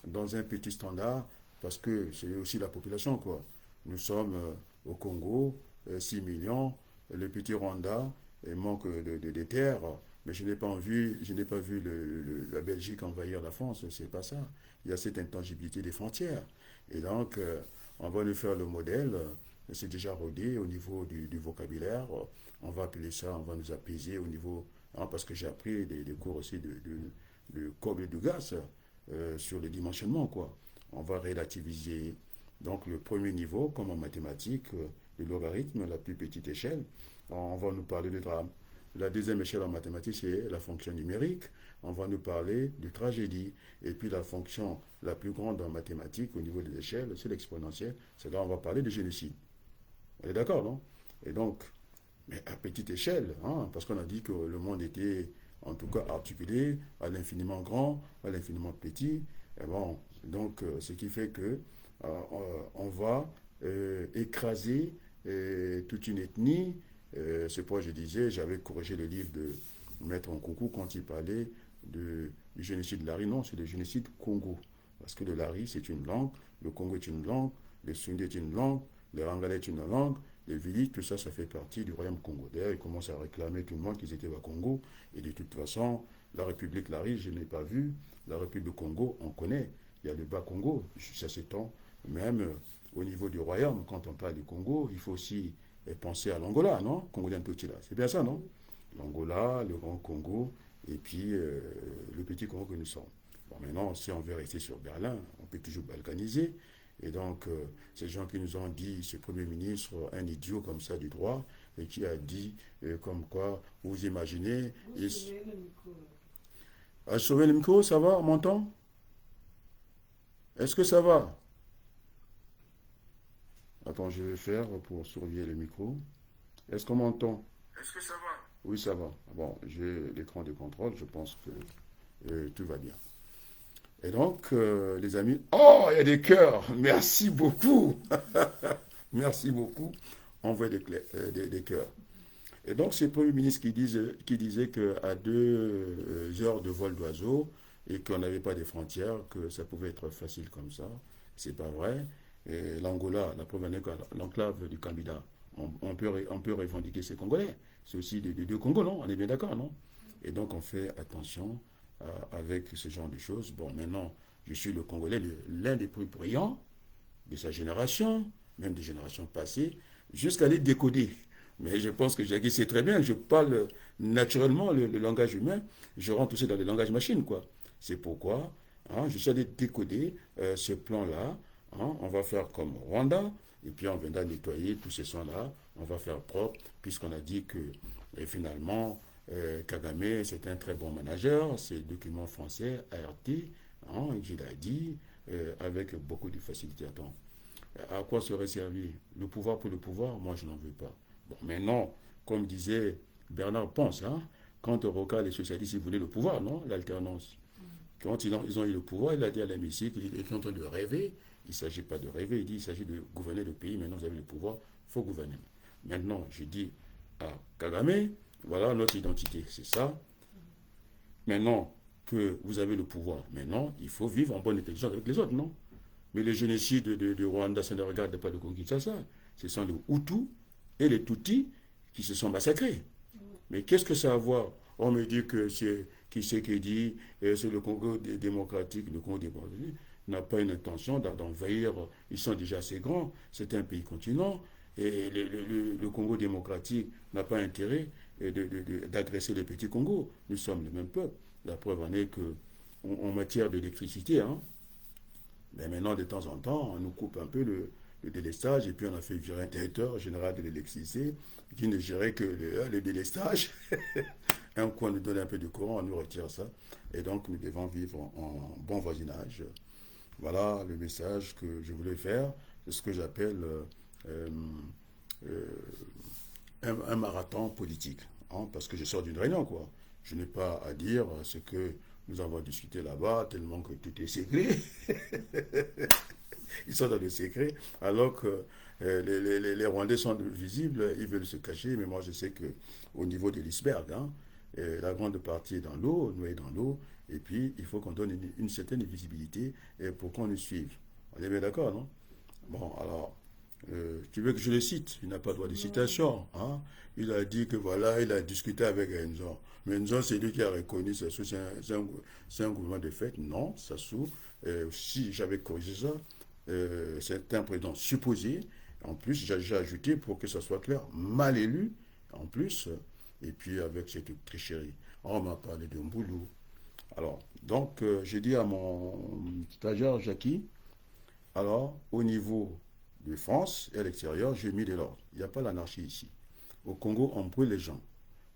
dans un petit standard, parce que c'est aussi la population, quoi. Nous sommes au Congo, 6 millions, le petit Rwanda manque de terres, mais je n'ai pas vu la Belgique envahir la France, c'est pas ça. Il y a cette intangibilité des frontières. Et donc, on va nous faire le modèle, c'est déjà rodé au niveau du vocabulaire, on va appeler ça, on va nous apaiser au niveau, hein, parce que j'ai appris des cours aussi de Cobb et Dugas sur le dimensionnement, quoi. On va relativiser. Donc, le premier niveau, comme en mathématiques, le logarithme, la plus petite échelle, on va nous parler de drame. La deuxième échelle en mathématiques, c'est la fonction numérique. On va nous parler de tragédie. Et puis la fonction la plus grande en mathématiques au niveau des échelles, c'est l'exponentielle. C'est là où on va parler de génocide. On est d'accord, non? Et donc, mais à petite échelle, hein, parce qu'on a dit que le monde était en tout cas articulé à l'infiniment grand, à l'infiniment petit. Et bon, donc, ce qui fait que on va écraser toute une ethnie. C'est pourquoi je disais, j'avais corrigé le livre de Maître Nkoku quand il parlait du génocide Lari. Non, c'est le génocide Congo. Parce que le Lari, c'est une langue, le Congo est une langue, le Sundé est une langue, le Rangala est une langue, les Vili, tout ça, ça fait partie du royaume Congo. D'ailleurs, ils commencent à réclamer tout le monde qu'ils étaient au Congo. Et de toute façon, la République Lari, je n'ai pas vu. La République du Congo, on connaît. Il y a le bas Congo, ça s'étend. Même au niveau du royaume, quand on parle du Congo, il faut aussi penser à l'Angola, non? Congo d'Antotila. C'est bien ça, non? L'Angola, le Grand Congo, et puis le petit Congo que nous sommes. Bon, maintenant, si on veut rester sur Berlin, on peut toujours balkaniser. Et donc, ces gens qui nous ont dit, ce Premier ministre, un idiot comme ça du droit, et qui a dit, comme quoi, vous imaginez... Vous soulevez le micro. Ah, sauver le micro, ça va, on m'entend? Est-ce que ça va? Attends, je vais faire pour surveiller le micro. Est-ce qu'on m'entend? Est-ce que ça va? Oui, ça va. Bon, j'ai l'écran de contrôle, je pense que tout va bien. Et donc, les amis, oh, il y a des cœurs. Merci beaucoup. Merci beaucoup. Envoyez des cœurs. Et donc, c'est le Premier ministre qui disait qu'à 2 heures de vol d'oiseau et qu'on n'avait pas de frontières, que ça pouvait être facile comme ça. C'est pas vrai. Et l'Angola, la preuve en est que l'enclave du Kabila, on peut revendiquer ces Congolais. C'est aussi des deux Congos, non? On est bien d'accord, non? Et donc, on fait attention avec ce genre de choses. Bon, maintenant, je suis le Congolais, l'un des plus brillants de sa génération, même des générations passées, jusqu'à les décoder. Mais je pense que Jackie sait très bien, je parle naturellement le langage humain, je rentre aussi dans le langage machine, quoi. C'est pourquoi je suis allé décoder ce plan-là. On va faire comme Rwanda, et puis on viendra nettoyer tous ces sons-là, on va faire propre, puisqu'on a dit que finalement, Kagame, c'est un très bon manager, c'est le document français, ART, je l'ai dit, avec beaucoup de facilité. Attends, à quoi serait servi le pouvoir pour le pouvoir? Moi, je n'en veux pas. Bon, maintenant, comme disait Bernard Ponce, quand Roca, les socialistes, ils voulaient le pouvoir, non? L'alternance. Quand ils ont eu le pouvoir, il a dit à l'hémicycle, il est en train de rêver. Il ne s'agit pas de rêver, il dit il s'agit de gouverner le pays. Maintenant, vous avez le pouvoir, il faut gouverner. Maintenant, je dis à Kagame, voilà notre identité, c'est ça. Maintenant que vous avez le pouvoir, maintenant, il faut vivre en bonne intelligence avec les autres, non? Mais le génocide de Rwanda, ça ne regarde pas le Congo-Kinshasa. Ce sont les Hutus et les Tutsis qui se sont massacrés. Mais qu'est-ce que ça a à voir? On me dit que c'est qui c'est qui dit c'est le Congo démocratique, le Congo démocratique n'a pas une intention d'envahir, ils sont déjà assez grands, c'est un pays continent, et le Congo démocratique n'a pas intérêt d'agresser le petit Congo. Nous sommes le même peuple. La preuve en est que en matière d'électricité, mais maintenant, de temps en temps, on nous coupe un peu le délestage, et puis on a fait virer un directeur général de l'électricité qui ne gérait que le délestage. Un coup, on nous donne un peu de courant, on nous retire ça. Et donc, nous devons vivre en bon voisinage. Voilà le message que je voulais faire. C'est ce que j'appelle euh, euh, un marathon politique. Parce que je sors d'une réunion, quoi. Je n'ai pas à dire ce que nous avons discuté là-bas, tellement que tout est secret. Ils sont dans le secret, alors que les Rwandais sont visibles, ils veulent se cacher, mais moi je sais qu'au niveau de l'iceberg, la grande partie est dans l'eau, noyée dans l'eau, et puis il faut qu'on donne une certaine visibilité pour qu'on nous suive. On est bien d'accord, non? Bon, alors, tu veux que je le cite? Il n'a pas droit de citation. Il a dit que voilà, il a discuté avec Enzon. Mais Enzon, c'est lui qui a reconnu Sassou, c'est un gouvernement de fait. Non, Sassou, si j'avais corrigé ça, c'est un président supposé. En plus, j'ai ajouté pour que ça soit clair, mal élu, en plus, et puis avec cette tricherie. On m'a parlé de Mboulou. Alors, donc, j'ai dit à mon stagiaire Jackie, alors, au niveau de France et à l'extérieur, j'ai mis de l'ordre. Il n'y a pas l'anarchie ici. Au Congo, on brûle les gens.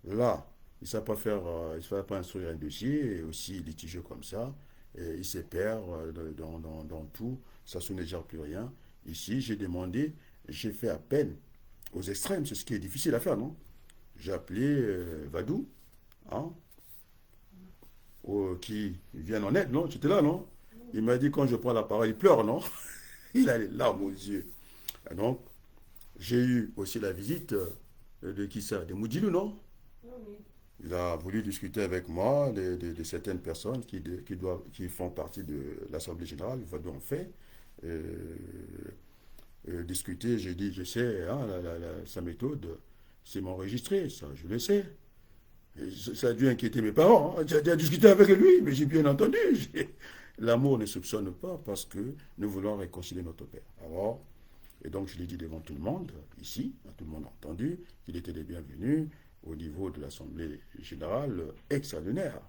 Là, il ne savent pas faire, il ne savent pas instruire un dossier, et aussi litigieux comme ça. Et il se perd dans tout, ça ne gère plus rien. Ici, j'ai demandé, j'ai fait appel aux extrêmes, c'est ce qui est difficile à faire, non? j'ai appelé Vadou, hein, qui vient en aide, non? Tu étais là, non? Il m'a dit, quand je prends la parole, il pleure, non? Il a les larmes aux yeux. Et donc, j'ai eu aussi la visite de qui ça? De Moudilou, non? Oui. Il a voulu discuter avec moi de certaines personnes qui font partie de l'Assemblée générale, Vadou en fait. Euh, Discuter, j'ai dit, je sais, hein, sa méthode, c'est m'enregistrer, ça, je le sais. Et ça a dû inquiéter mes parents. Hein. J'ai discuté avec lui, mais j'ai bien entendu. L'amour ne soupçonne pas parce que nous voulons réconcilier notre père. Alors, et donc je l'ai dit devant tout le monde, ici, tout le monde a entendu, qu'il était les bienvenus au niveau de l'Assemblée générale extraordinaire,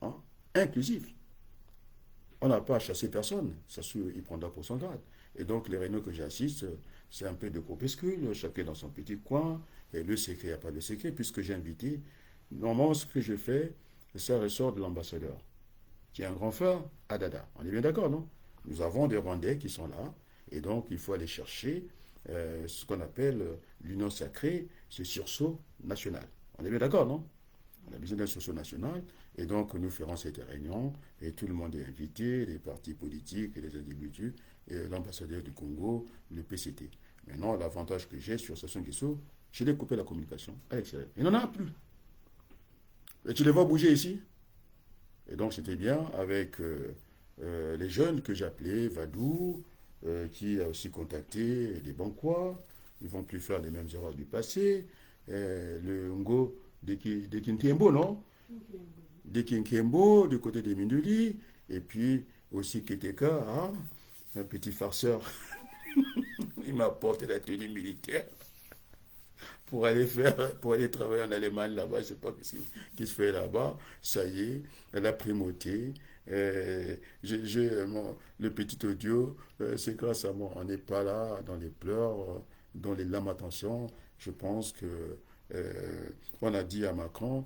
hein, inclusif. On n'a pas chassé personne, ça il prendra pour son grade. Et donc les réunions que j'assiste, c'est un peu de groupuscule, chacun dans son petit coin, et le secret, il n'y a pas de secret, puisque j'ai invité. Normalement, ce que je fais, ça ressort de l'ambassadeur, qui est un grand frère, Adada. On est bien d'accord, non? Nous avons des Rwandais qui sont là, et donc il faut aller chercher ce qu'on appelle l'union sacrée, ce sursaut national. On est bien d'accord, non? On a besoin d'un sursaut national, et donc nous ferons cette réunion, et tout le monde est invité, les partis politiques, les individus, et l'ambassadeur du Congo, le PCT. Maintenant, l'avantage que j'ai sur Sassou Nguesso, je l'ai coupé la communication à l'extérieur. Il n'en a plus. Et tu les vois bouger ici. Et donc c'était bien avec les jeunes que j'appelais Vadou, qui a aussi contacté les Banquois. Ils ne vont plus faire les mêmes erreurs du passé. Le Ngo de Kintiembo, non? De Kinkembo, du côté des Minduli. Et puis aussi Keteka, hein, un petit farceur. Il m'a porté la tenue militaire pour aller travailler en Allemagne là-bas, je ne sais pas ce qui se fait là-bas. Ça y est, la primauté. Le petit audio, c'est grâce à moi. On n'est pas là dans les pleurs, dans les lamentations. Je pense que on a dit à Macron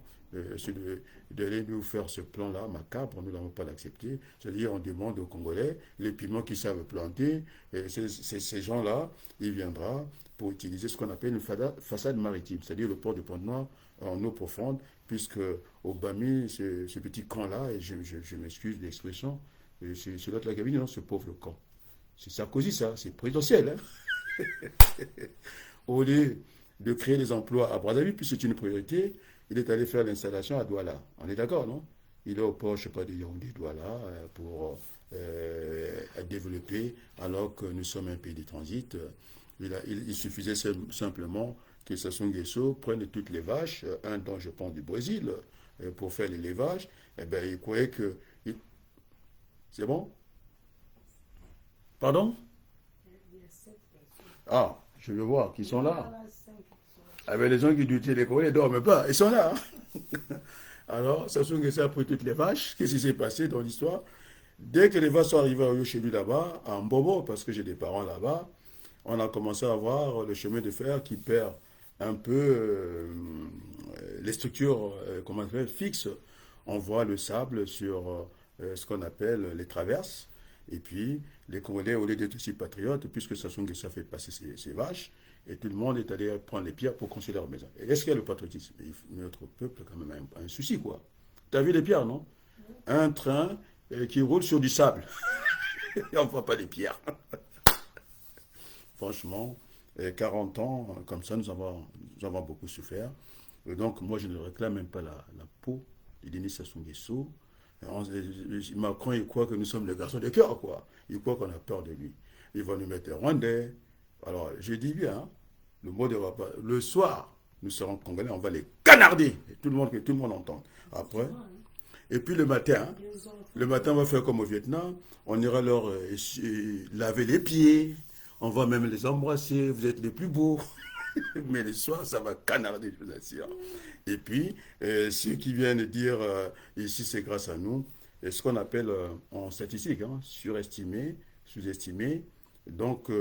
d'aller nous faire ce plan-là, macabre, nous n'avons pas l'accepté. C'est-à-dire, on demande aux Congolais les piments qu'ils savent planter. Et ces gens-là, il viendra pour utiliser ce qu'on appelle une façade maritime, c'est-à-dire le port de Pointe-Noire en eau profonde, puisque au Bami, ce petit camp-là, et je m'excuse de l'expression, c'est l'autre la cabine, non, ce pauvre camp. C'est Sarkozy, ça, c'est présidentiel. Hein. Au lieu de créer des emplois à Brazzaville, puis c'est une priorité, il est allé faire l'installation à Douala. On est d'accord, non? Il est au port, je ne sais pas, de Yaoundé, Douala, pour développer, alors que nous sommes un pays de transit. Il suffisait simplement que Sassou Nguesso prenne toutes les vaches, un dont je pense du Brésil, pour faire l'élevage. Eh bien, il croyait que... C'est bon? Pardon? Ah, je veux voir, qui sont là. Ah ben, les gens qui doutaient les Congolais ne dorment pas, ils sont là. Hein. Alors, Sassou Nguesso a pris toutes les vaches. Qu'est-ce qui s'est passé dans l'histoire? Dès que les vaches sont arrivées chez lui là-bas, à Mbobo, parce que j'ai des parents là-bas, on a commencé à voir le chemin de fer qui perd un peu les structures comment on appelle, fixes. On voit le sable sur ce qu'on appelle les traverses. Et puis, les Congolais, au lieu d'être aussi patriotes, puisque Sassou Nguesso fait passer ses vaches, et tout le monde est allé prendre les pierres pour construire leur maison. Et est-ce qu'il y a le patriotisme? Notre peuple a quand même un souci, quoi. Tu as vu les pierres, non? Un train qui roule sur du sable. Et on ne voit pas les pierres. Franchement, 40 ans, comme ça, nous avons beaucoup souffert. Et donc, moi, je ne réclame même pas la peau de Denis Sassou Nguesso. Macron, il croit que nous sommes les garçons de cœur, quoi. Il croit qu'on a peur de lui. Il va nous mettre Rwandais. Alors, je dis bien, hein, le mot de repas. Le soir, nous serons Congolais, on va les canarder. Et que tout le monde entende. Après, et puis le matin, on va faire comme au Vietnam. On ira leur laver les pieds. On va même les embrasser. Vous êtes les plus beaux. Mais le soir, ça va canarder, je vous assure. Et puis, ceux qui viennent dire ici, c'est grâce à nous, ce qu'on appelle en statistique, hein, surestimé, sous-estimé. Donc,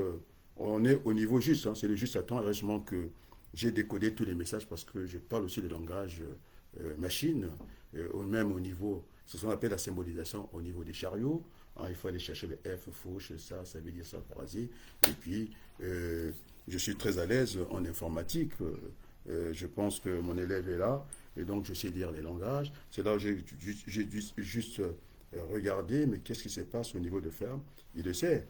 on est au niveau juste. Hein, c'est le juste à temps. Heureusement que j'ai décodé tous les messages parce que je parle aussi le langage machine, même au niveau, c'est ce qu'on appelle la symbolisation au niveau des chariots. Hein, il faut aller chercher le F, fauche, ça veut dire ça, croisé. Et puis, je suis très à l'aise en informatique. Je pense que mon élève est là, et donc je sais lire les langages. C'est là où j'ai dû juste regarder, mais qu'est-ce qui se passe au niveau de ferme? Il le sait,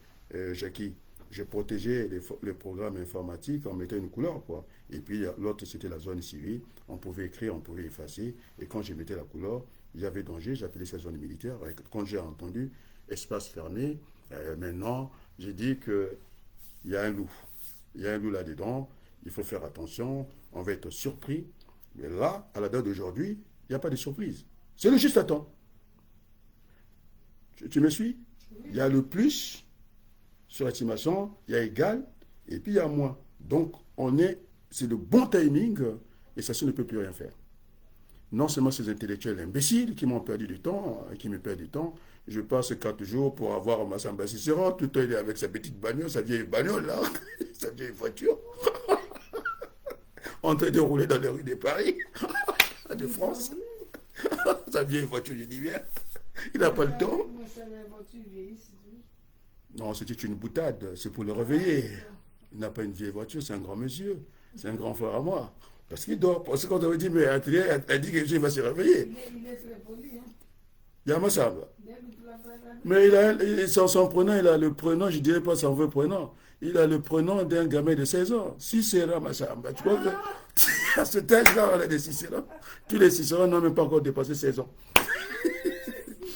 Jackie. J'ai protégé les programmes informatiques en mettant une couleur, quoi. Et puis l'autre, c'était la zone civile. On pouvait écrire, on pouvait effacer. Et quand je mettais la couleur, il y avait danger, j'appelais ça zone militaire. Et quand j'ai entendu espace fermé, maintenant, j'ai dit qu'il y a un loup. Il y a un loup là-dedans, il faut faire attention, on va être surpris. Mais là, à la date d'aujourd'hui, il n'y a pas de surprise. C'est le juste à temps. Tu me suis? Il y a le plus sur l'estimation, il y a égal, et puis il y a moins. Donc, c'est le bon timing, et ça ne peut plus rien faire. Non seulement ces intellectuels imbéciles qui m'ont perdu du temps, qui me perdent du temps, je passe 4 jours pour avoir ma Samba Cicéron, tout le temps avec sa petite bagnole, sa vieille bagnole là, sa vieille voiture, en train de rouler dans les rues de Paris, de France, sa vieille voiture, je dis bien, il n'a pas le temps. Non, c'était une boutade, c'est pour le réveiller. Il n'a pas une vieille voiture, c'est un grand monsieur, c'est un grand frère à moi. Parce qu'il dort. Parce qu'on avait dit, mais elle dit que il va se réveiller. Il est très poli, hein. Il y a Massamba. Mais son prénom, il a le prénom, je ne dirais pas son vrai prénom. Il a le prénom d'un gamin de 16 ans. Cicéron Massamba. Tu vois que à ce âge-là, on a des Cicérons. Tous les Cicérons n'ont même pas encore dépassé 16 ans.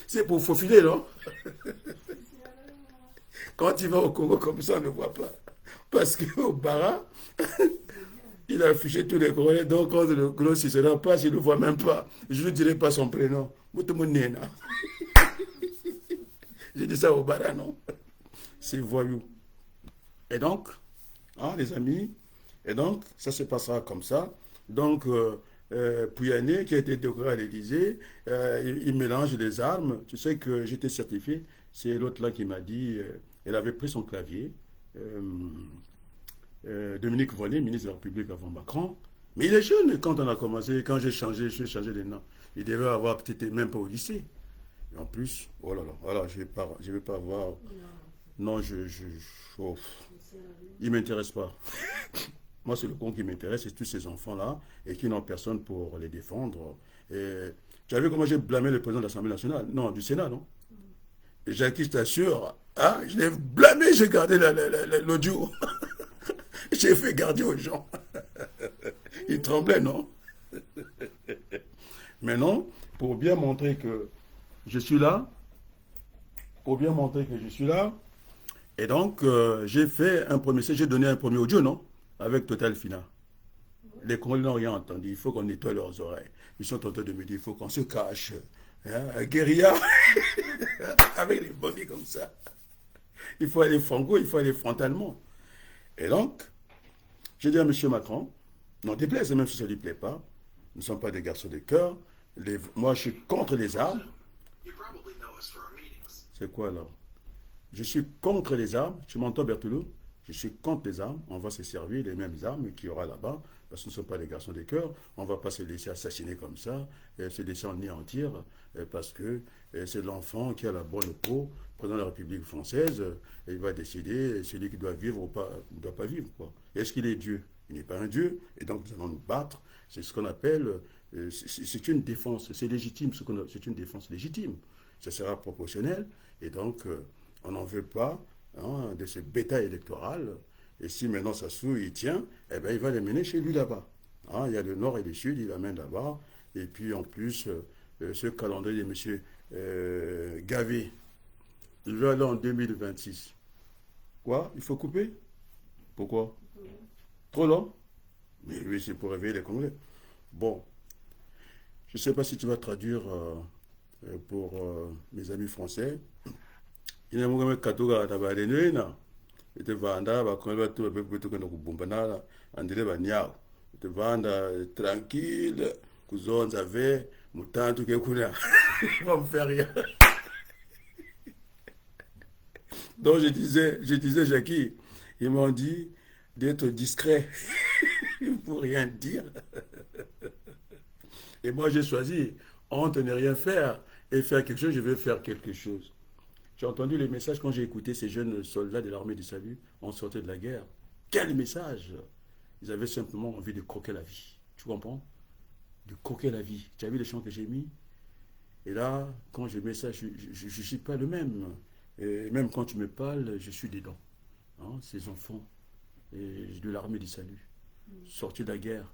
C'est pour faufiler, non? Quand tu vas au Congo comme ça, on ne voit pas. Parce qu'au Bara, il a affiché tous les Congolais. Donc, quand le gros Cicéron passe, il ne le voit même pas. Je ne dirai pas son prénom. J'ai dit ça au Bara, non? C'est voyou. Et donc, hein, les amis, et donc, ça se passera comme ça. Donc, Pouyanné, qui a été décoré à l'Élysée, il mélange les armes. Tu sais que j'étais certifié. C'est l'autre là qui m'a dit, elle avait pris son clavier. Dominique Vollé, ministre de la République avant Macron. Mais il est jeune quand on a commencé, quand j'ai changé les noms. Il devait avoir peut-être même pas au lycée. Et en plus, oh là là, voilà, je vais pas avoir. Non, oh, il m'intéresse pas. Moi, c'est le con qui m'intéresse, c'est tous ces enfants-là et qui n'ont personne pour les défendre. Et tu as vu comment j'ai blâmé le président de l'Assemblée nationale? Non, du Sénat, non? Et Jacques, je t'assure, hein, je l'ai blâmé, j'ai gardé l'audio. J'ai fait garder aux gens. Ils tremblaient, non? Mais non, pour bien montrer que je suis là, et donc j'ai fait un premier, j'ai donné un premier audio, non? Avec Total Fina. Les Congolais n'ont rien entendu, il faut qu'on nettoie leurs oreilles. Ils sont en train de me dire, il faut qu'on se cache. Hein, guérilla, avec les bobbies comme ça. Il faut aller franco, il faut aller frontalement. Et donc, j'ai dit à M. Macron, non, déplaise, même si ça ne lui plaît pas, nous ne sommes pas des garçons de cœur. Moi, je suis contre les armes. C'est quoi là? Je suis contre les armes. Tu m'entends, Berthelot? Je suis contre les armes. On va se servir des mêmes armes qu'il y aura là-bas, parce que nous ne sommes pas des garçons de cœur. On ne va pas se laisser assassiner comme ça, se laisser anéantir, parce que c'est l'enfant qui a la bonne peau. Pendant la République française, il va décider celui qui doit vivre ou pas, ne doit pas vivre. Est-ce qu'il est Dieu? Il n'est pas un Dieu, et donc nous allons nous battre. C'est ce qu'on appelle, c'est une défense, c'est légitime, c'est une défense légitime. Ça sera proportionnel, et donc on n'en veut pas, hein, de ce bétail électoral. Et si maintenant ça souille, il tient, eh ben, il va les mener chez lui là-bas. Hein, il y a le nord et le sud, il l'amène là-bas. Et puis en plus, ce calendrier de M. Gavé, il veut aller en 2026. Quoi? Il faut couper? Pourquoi? Trop long? Mais lui, c'est pour réveiller les Congolais. Bon, je ne sais pas si tu vas traduire pour mes amis français. Il y a un katoga tabadenwe na. Ite vanda ba konba tu ba betu kana kubumbana andile ba nyao. Ite vanda tranquille kuzonza ve mutantu ke kuna. Il va me faire rien. Donc je disais Jackie, ils m'ont dit d'être discret pour rien dire. Et moi j'ai choisi, honte ne rien faire et faire quelque chose, je vais faire quelque chose. J'ai entendu les messages quand j'ai écouté ces jeunes soldats de l'armée du salut en sortie de la guerre. Quel message! Ils avaient simplement envie de croquer la vie. Tu comprends? De croquer la vie. Tu as vu les chants que j'ai mis? Et là, quand je mets ça, je ne suis pas le même. Et même quand tu me parles, je suis dedans. Hein, ces enfants de l'armée du salut, sortis de la guerre,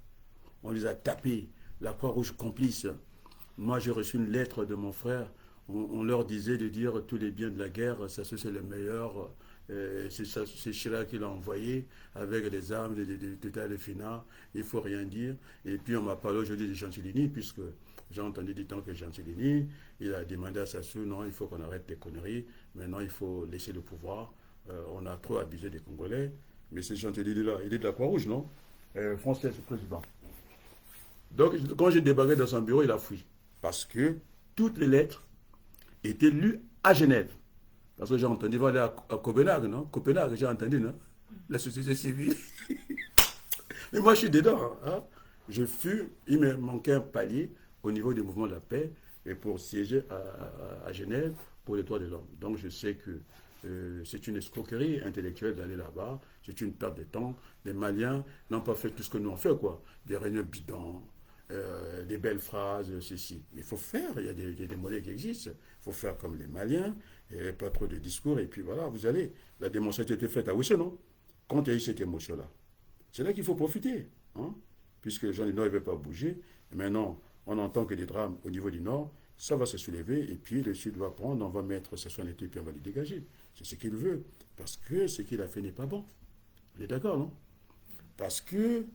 on les a tapés. La Croix-Rouge complice. Moi, j'ai reçu une lettre de mon frère. On leur disait de dire tous les biens de la guerre, ça c'est le meilleur. C'est Chirac qui l'a envoyé avec les armes de Talefina. Il ne faut rien dire. Et puis on m'a parlé aujourd'hui de Gentilini, puisque j'ai entendu du temps que Gentilini, il a demandé à Sassou, non, il faut qu'on arrête les conneries. Maintenant, il faut laisser le pouvoir. On a trop abusé des Congolais. Mais c'est Gentilini là, il est de la Croix-Rouge, non? Français, c'est président. Donc, quand j'ai débarqué dans son bureau, il a fui. Parce que toutes les lettres étaient lues à Genève. Parce que j'ai entendu, il va aller à Copenhague, non? Copenhague, j'ai entendu, non? La société civile. Mais moi, je suis dedans. Hein? Il me manquait un palier au niveau du mouvement de la paix et pour siéger à Genève pour les droits de l'homme. Donc, je sais que c'est une escroquerie intellectuelle d'aller là-bas. C'est une perte de temps. Les Maliens n'ont pas fait tout ce que nous on fait, quoi. Des réunions bidons. Des belles phrases, ceci. Mais il faut faire, il y a des modèles qui existent. Il faut faire comme les Maliens, et pas trop de discours, et puis voilà, vous allez. La démonstration était faite à Wissé, non? Quand il y a eu cette émotion-là. C'est là qu'il faut profiter. Hein? Puisque les gens du Nord ne veulent pas bouger. Et maintenant, on entend que des drames au niveau du Nord, ça va se soulever, et puis le Sud va prendre, on va mettre sa soigneté, puis on va les dégager. C'est ce qu'il veut. Parce que ce qu'il a fait n'est pas bon. Vous êtes d'accord, non? Parce que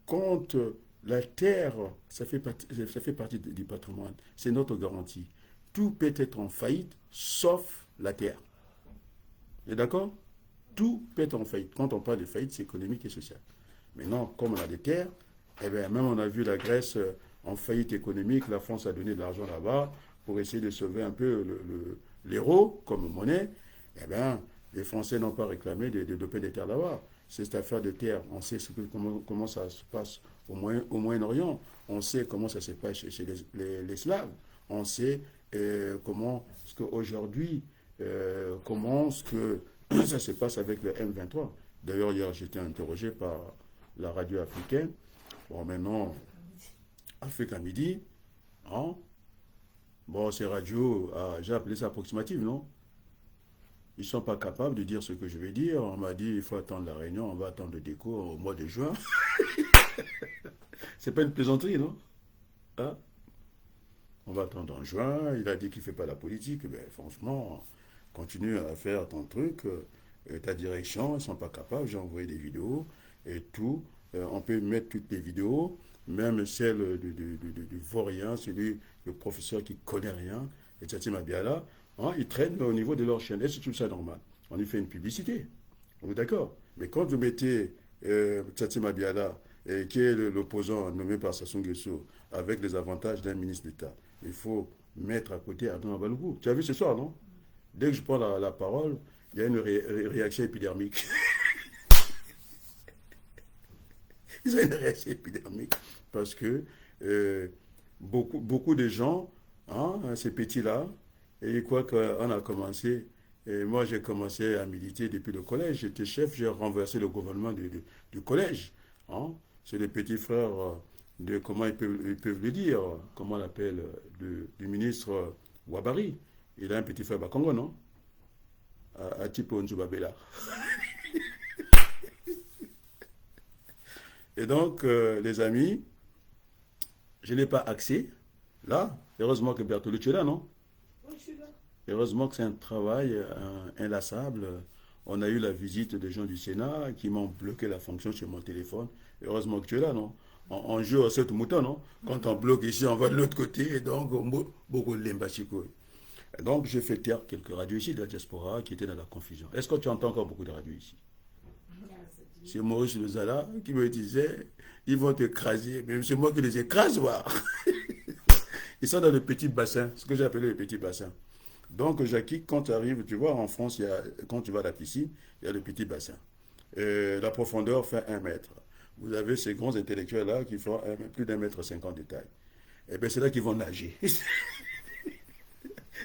quand la terre, ça fait partie du patrimoine. C'est notre garantie. Tout peut être en faillite, sauf la terre. Vous êtes d'accord? Tout peut être en faillite. Quand on parle de faillite, c'est économique et social. Maintenant, comme on a des terres, eh bien, même on a vu la Grèce en faillite économique, la France a donné de l'argent là-bas pour essayer de sauver un peu l'euro comme monnaie. Eh bien, les Français n'ont pas réclamé de doper des terres là-bas. C'est cette affaire de terre. On sait comment ça se passe au Moyen-Orient. On sait comment ça se passe chez les Slaves. On sait comment ça se passe avec le M23. D'ailleurs, hier, j'étais interrogé par la radio africaine. Bon, maintenant, Afrique Midi. Hein? Bon, ces radios, j'ai appelé ça approximative, non? Ils ne sont pas capables de dire ce que je vais dire. On m'a dit il faut attendre la réunion, on va attendre le déco au mois de juin. C'est pas une plaisanterie, non? Hein? On va attendre en juin. Il a dit qu'il ne fait pas la politique. Ben, franchement, continue à faire ton truc. Ta direction, ils ne sont pas capables. J'ai envoyé des vidéos et tout. On peut mettre toutes les vidéos, même celle du vaurien, le professeur qui ne connaît rien, et Tati Mabiala. Hein, ils traînent au niveau de leur chaîne. Est-ce que tout ça normal? On lui fait une publicité. On est d'accord. Mais quand vous mettez Tati Mabiala, qui est l'opposant nommé par Sassou Nguesso, avec les avantages d'un ministre d'État, il faut mettre à côté Adama Balougou. Tu as vu ce soir, non? Dès que je prends la parole, il y a une réaction épidermique. Ils ont une réaction épidermique parce que beaucoup de gens, hein, ces petits-là, et quoi qu'on a commencé, et moi j'ai commencé à militer depuis le collège, j'étais chef, j'ai renversé le gouvernement du collège. Hein. C'est les petits frères de, comment ils peuvent le dire, comment on l'appelle, du ministre Ouabari. Il a un petit frère Bakongo, non? À Tipo Nzubabela. Et donc, les amis, je n'ai pas accès. Là, heureusement que Bertolucci est là, non? Heureusement que c'est un travail inlassable. On a eu la visite des gens du Sénat qui m'ont bloqué la fonction sur mon téléphone. Heureusement que tu es là, non? On joue à 7 moutons, non? Quand on bloque ici, on va de l'autre côté. Et donc, beaucoup de l'imbachiko. Donc, j'ai fait taire quelques radios ici de la diaspora qui étaient dans la confusion. Est-ce que tu entends encore beaucoup de radios ici? C'est Maurice Lozala qui me disait, ils vont t'écraser. Mais c'est moi qui les écrase, moi. Ils sont dans le petit bassin, ce que j'ai appelé le petit bassin. Donc, Jackie, quand tu arrives, tu vois, en France, quand tu vas à la piscine, il y a le petit bassin. La profondeur fait 1 mètre. Vous avez ces grands intellectuels-là qui font plus d'1,50 m de taille. Eh bien, c'est là qu'ils vont nager.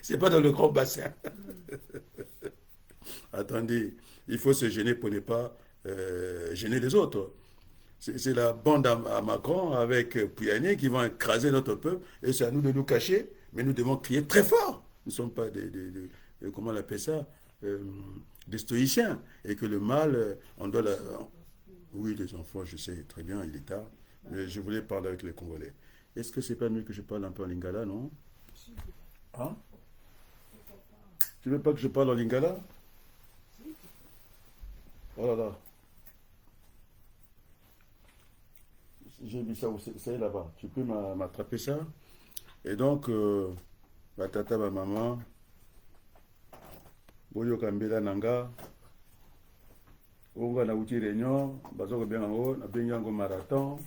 C'est pas dans le grand bassin. Attendez, il faut se gêner pour ne pas gêner les autres. C'est la bande à Macron avec Pouyanné qui vont écraser notre peuple et c'est à nous de nous cacher, mais nous devons crier très fort. Nous ne sommes pas comment on appelle ça, euh, des stoïciens et que le mal, on doit la... Oui, les enfants, je sais très bien, il est tard, mais je voulais parler avec les Congolais. Est-ce que c'est pas mieux que je parle un peu en lingala, non? Hein? Tu veux pas que je parle en lingala? Oh là là, j'ai vu ça, c'est là-bas. Tu peux m'attraper ça? Et donc, ma tata, ma maman, Boyo Kambela Nanga, Onga na uti réunion, Bazoko Bengango, na Bengango marathon.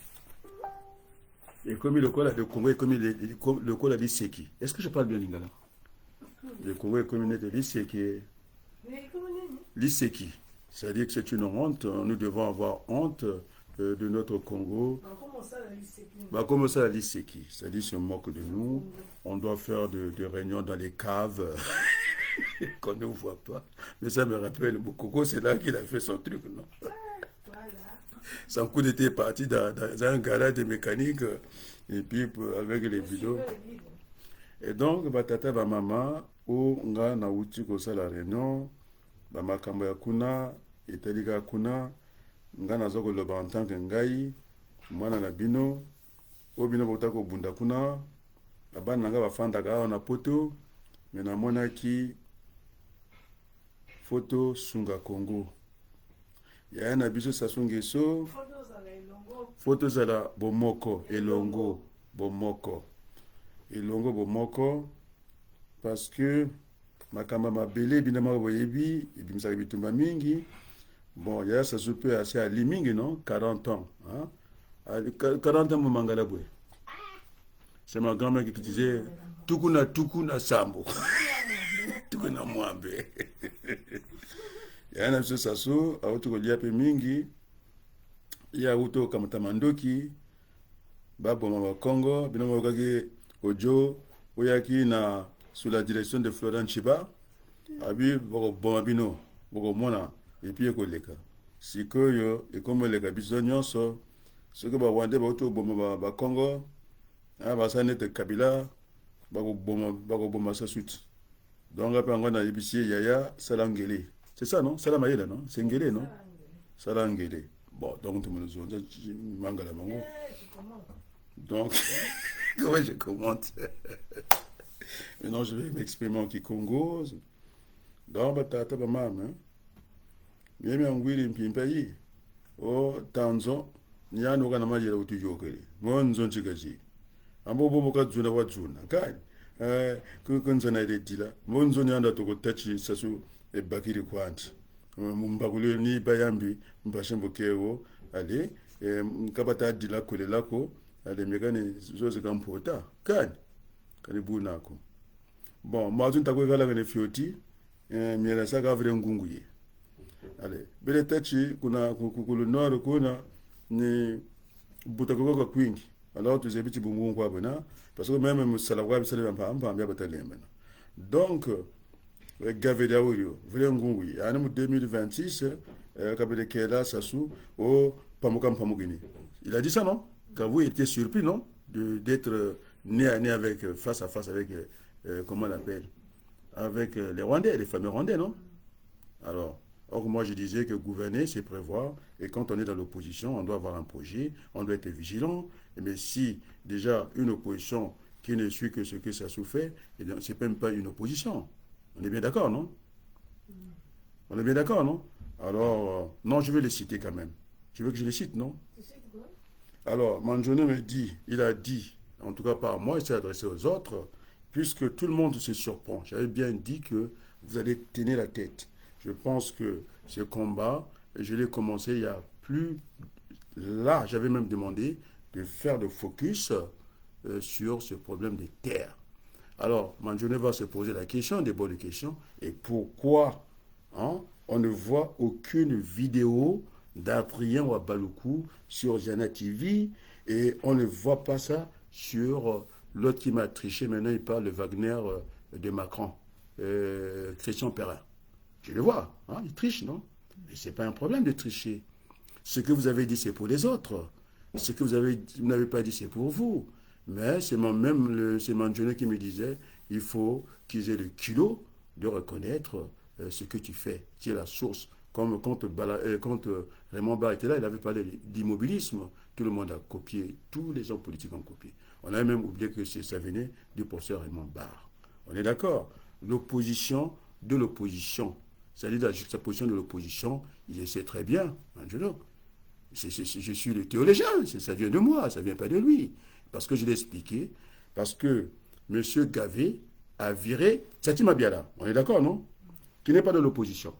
Et comme le col a de Congo, et comme le col a dit Seki. Est-ce que je parle bien lingala? Le Congo est comme de Liseki. Liseki. C'est-à-dire que c'est une honte. Nous devons avoir honte de notre Congo. Bah, comment ça, la Liseki? C'est-à-dire qu'on se moque de nous. On doit faire de réunions dans les caves qu'on ne voit pas. Mais ça me rappelle, Coco, c'est là qu'il a fait son truc, non? Son coup était parti dans un garage de mécanique et puis avec les vidéos. Et donc, tata, maman, où on a nauti la réunion, makambo ya kuna, etalika kuna, nga nazo koloba en tant que ngai, mwana na bino, o bino botako bunda kuna, abana nanga bafandaka awa na poto, me namonaki photo Sunga Congo. Ya na biso sasungeso, photo zala bomoko, elongo, bomoko. Elongo bomoko, parce que makamba mabele binama boyebi, ebimisaka bitumba mingi. Bon, il y a ça se peut assez à limingi, non? 40 ans. Hein? 40 ans, mangala boué. C'est ma grand-mère qui disait Tukuna Sambo. Tukuna Mwambe. Il y a un absence sasso, à auto liape mingi. Il y a auto kamatamandoki. Babo Mama Congo, binama kage Ojo, Oyaki na sous la direction de Florent Chiba. Abi, boko bomabino, boko mona. Et puis ekoleka sikoyo ekomoleka biso nyonso soki bawande bauti oboma bakongo basala nete kabila bakoboma sa suite donc ape yango nayebisi ye yaya sala ngele c'est ça non sala mayele non c'est ngele non sala ngele bon donc tomonozonza mangala bango donc comment je commente maintenant je vais m'exprimer en kikongo donc batata bamama Mimi angwili mpimpa yi o tanzo nyano kana majira utujokere monzo nchikaji ambo bobo kadzuna wadzuna kani kunza na redila monzo nyanda tokotachi sasu bakiri kwanti mumbakulo ni bayambi mbashembo kewo ale mkabata dila kule lako ale mekane zoze kampota kani bunako bon mazu ntakwekala kane fioti miela saka avre ngunguye. Allez, bele tachi kuna kukulu nord kuna ni butakoko kwa kwingi. Alors tu zebiti bungu kwa bona parce que même musala kwa bisala mpamba mbya batale maintenant. Donc gaveda oyo vile ngungu yani mu 2026 kabele kela sasu o pamuka mpamugini. Il a dit ça non? Quand vous étiez surpris non d'être né à nez avec face à face avec comment on l'appelle avec les Rwandais, les fameux Rwandais non? Alors or, moi, je disais que gouverner, c'est prévoir. Et quand on est dans l'opposition, on doit avoir un projet, on doit être vigilant. Mais si déjà une opposition qui ne suit que ce que ça souffre, ce n'est même pas une opposition. On est bien d'accord, non? On est bien d'accord, non? Alors, non, je vais les citer quand même. Tu veux que je les cite, non? Alors, Manjoné me dit, il a dit, en tout cas par moi, il s'est adressé aux autres, puisque tout le monde se surprend. J'avais bien dit que vous allez tenir la tête. Je pense que ce combat, je l'ai commencé il y a plus... Là, j'avais même demandé de faire le focus sur ce problème des terres. Alors, Manjoné va se poser la question, des bonnes questions, et pourquoi on ne voit aucune vidéo d'Adrien Wabaluku sur Jana TV, et on ne voit pas ça sur l'autre qui m'a triché, maintenant il parle de Wagner de Macron, Christian Perrin. Je le vois, il triche, non? Mais ce n'est pas un problème de tricher. Ce que vous avez dit, c'est pour les autres. Ce que vous n'avez pas dit, c'est pour vous. Mais c'est c'est Manjoné qui me disait, il faut qu'ils aient le culot de reconnaître ce que tu fais. C'est la source. Comme quand Raymond Barre était là, il avait parlé d'immobilisme. Tout le monde a copié, tous les hommes politiques ont copié. On a même oublié que ça venait du professeur Raymond Barre. On est d'accord? L'opposition de l'opposition, c'est-à-dire la juxtaposition de l'opposition, il essaie très bien, Angelo. Je suis le théologien, ça vient de moi, ça ne vient pas de lui. Parce que je l'ai expliqué, parce que M. Gavé a viré Satima Biala, on est d'accord, non? Qui n'est pas de l'opposition.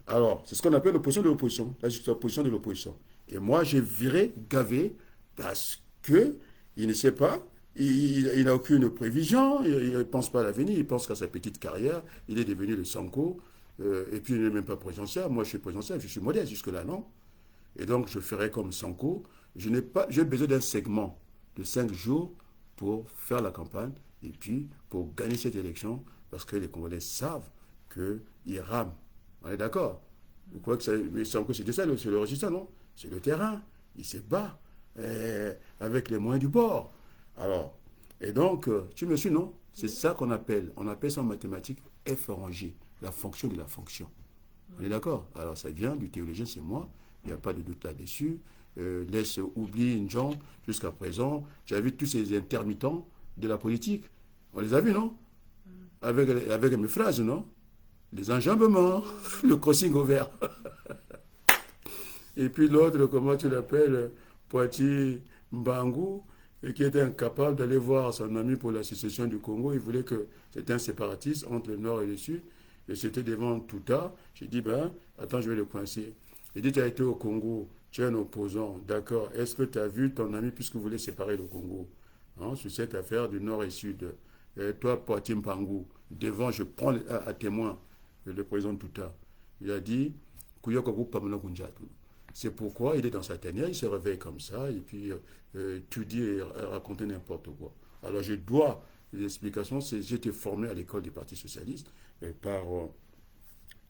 Alors, c'est ce qu'on appelle l'opposition de l'opposition, la juxtaposition de l'opposition. Et moi, j'ai viré Gavé parce que il ne sait pas, il n'a aucune prévision, il ne pense pas à l'avenir, il pense qu'à sa petite carrière, il est devenu le Sanko, et puis il n'est même pas présidentiel. Moi, je suis présidentiel, je suis modeste jusque-là, non? Et donc, je ferai comme Sanko. J'ai besoin d'un segment de 5 jours pour faire la campagne et puis pour gagner cette élection, parce que les Congolais savent qu'ils rament. On est d'accord? Vous croyez que mais Sanko, c'est ça, c'est le registre, non? C'est le terrain. Il se bat avec les moyens du bord. Alors, et donc, tu me suis, non? C'est ça qu'on appelle, on appelle ça en mathématiques F rangé, la fonction de la fonction. On est d'accord? Alors, ça vient du théologien, c'est moi. Il n'y a pas de doute là-dessus. Laisse oublier une jambe jusqu'à présent. J'ai vu tous ces intermittents de la politique. On les a vus, non? Avec mes phrases, non? Les enjambements, le crossing au vert. Et puis l'autre, comment tu l'appelles, Poitiers Mbangou, qui était incapable d'aller voir son ami pour la sécession du Congo. Il voulait que c'était un séparatiste entre le nord et le sud. Et c'était devant Touta. J'ai dit, ben, attends, je vais le coincer. Il dit, tu as été au Congo, tu es un opposant, d'accord. Est-ce que tu as vu ton ami puisque vous voulez séparer le Congo, hein, sur cette affaire du nord et sud? Et toi, Poitiers Mbangou, devant, je prends à témoin le président Touta. Il a dit, Kuyokoku Pamela Kunjatu. C'est pourquoi il est dans sa tanière, il se réveille comme ça, et puis tu dis et raconte n'importe quoi. Alors je dois, les explications, c'est j'étais formé à l'école du Parti Socialiste par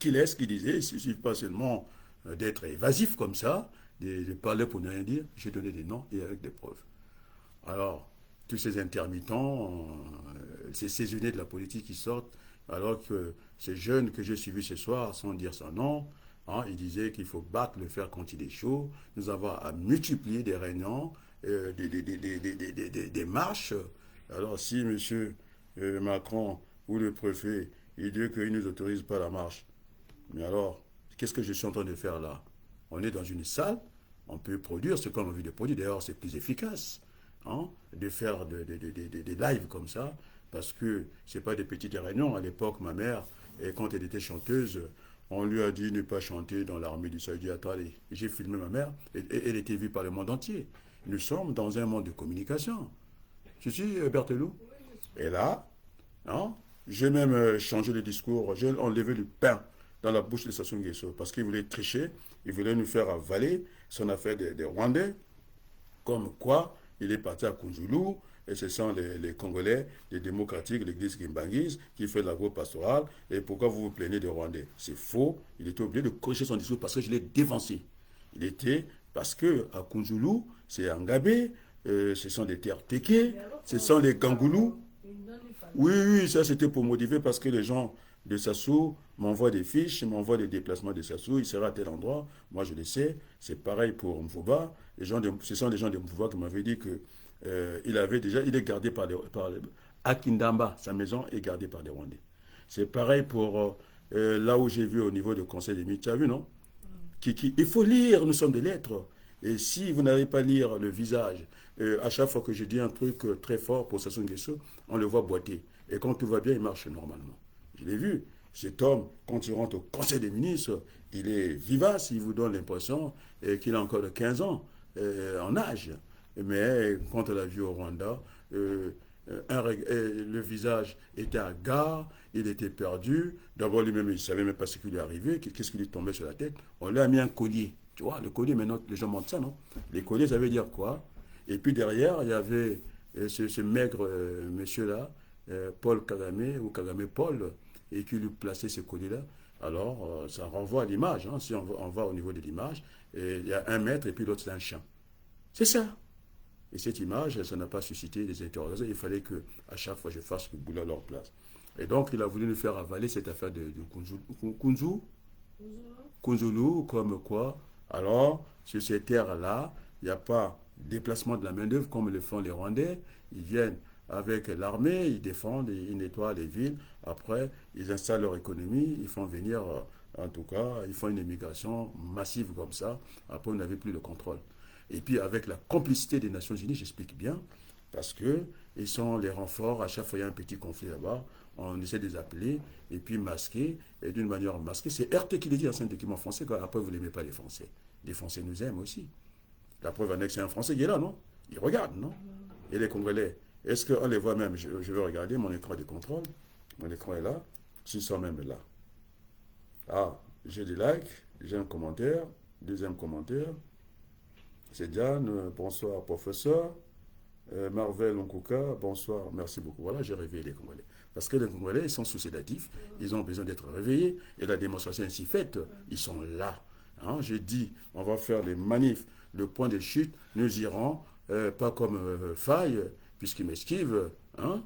Kiles qui disait, il ne suffit pas seulement d'être évasif comme ça, de parler pour ne rien dire, j'ai donné des noms et avec des preuves. Alors, tous ces intermittents, ces saisonniers de la politique qui sortent, alors que ces jeunes que j'ai suivis ce soir, sans dire son nom, hein, ils disaient qu'il faut battre le fer quand il est chaud. Nous avons à multiplier des réunions, des marches. Alors, si M. Macron ou le préfet, il dit qu'il ne nous autorise pas la marche, mais alors, qu'est-ce que je suis en train de faire là? On est dans une salle, on peut produire ce qu'on a envie de produire. D'ailleurs, c'est plus efficace, hein, de faire des lives comme ça, parce que ce n'est pas des petites réunions. À l'époque, ma mère, quand elle était chanteuse, on lui a dit ne pas chanter dans l'armée du Saudi. Attends, allez, j'ai filmé ma mère, et elle était vue par le monde entier. Nous sommes dans un monde de communication. Je suis Berthelou. Et là, hein, j'ai même changé le discours, j'ai enlevé le pain dans la bouche de Sassou Nguesso parce qu'il voulait tricher, il voulait nous faire avaler son affaire des Rwandais, comme quoi il est parti à Kunjulu, et ce sont les Congolais, les démocratiques, l'église Gimbangis, qui fait l'agro-pastoral, et pourquoi vous vous plaignez des Rwandais? C'est faux, il était obligé de corriger son discours parce que je l'ai dévancé. Il était, parce que à Kunjulu, c'est Angabé, ce sont des terres Téké, ce sont les Gangoulous. Oui, oui, ça c'était pour motiver parce que les gens de Sassou m'envoient des fiches, m'envoient des déplacements de Sassou, il sera à tel endroit, moi je le sais, c'est pareil pour Mvuba, ce sont les gens de Mvuba qui m'avaient dit que il est gardé à Kindamba, sa maison est gardée par des Rwandais. C'est pareil pour là où j'ai vu au niveau du conseil des ministres, tu as vu, non? Il faut lire, nous sommes des lettres. Et si vous n'avez pas lire le visage, à chaque fois que je dis un truc très fort pour Sassou Nguesso, on le voit boiter. Et quand tout va bien, il marche normalement. Je l'ai vu. Cet homme, quand il rentre au Conseil des ministres, il est vivace, il vous donne l'impression qu'il a encore 15 ans en âge. Mais quand on l'a vu au Rwanda, le visage était hagard, il était perdu. D'abord, lui-même, il ne savait même pas ce qui lui arrivait, qu'est-ce qui lui tombait sur la tête. On lui a mis un collier. Tu vois, le collier, maintenant, les gens montrent ça, non? Les colliers, ça veut dire quoi? Et puis derrière, il y avait ce maigre monsieur-là, Paul Kagame, ou Kagame Paul, et qui lui plaçait ce collier-là. Alors, ça renvoie à l'image. Hein. Si on va au niveau de l'image, il y a un maître et puis l'autre, c'est un chien. C'est ça. Et cette image, ça n'a pas suscité des interrogations. Il fallait que à chaque fois, je fasse le boulot à leur place. Et donc, il a voulu nous faire avaler cette affaire de Kunzulu, comme quoi. Alors, sur ces terres-là, il n'y a pas de déplacement de la main-d'œuvre comme le font les Rwandais. Ils viennent avec l'armée, ils défendent, ils nettoient les villes. Après, ils installent leur économie, ils font venir, en tout cas, ils font une immigration massive comme ça. Après, on n'avait plus le contrôle. Et puis, avec la complicité des Nations Unies, j'explique bien, parce que ils sont les renforts. À chaque fois, il y a un petit conflit là-bas. On essaie de les appeler et puis masquer. Et d'une manière masquée, c'est RT qui le dit dans un document français. Après, vous n'aimez pas les Français. Les Français nous aiment aussi. La preuve en est que c'est un Français qui est là, non? Il regarde, non? Et les Congolais, est-ce qu'on les voit même? Je vais regarder mon écran de contrôle. Mon écran est là. S'ils sont même là. Ah, j'ai des likes, j'ai un commentaire. Deuxième commentaire. C'est Diane. Bonsoir, professeur. Marvel Onkuka, bonsoir, merci beaucoup. Voilà, j'ai réveillé les Congolais. Parce que les Congolais, ils sont sous-sédatifs, ils ont besoin d'être réveillés, et la démonstration ainsi faite, ils sont là. Hein, j'ai dit, on va faire les manifs, le point de chute, nous irons, pas comme Faille, puisqu'il m'esquive, hein,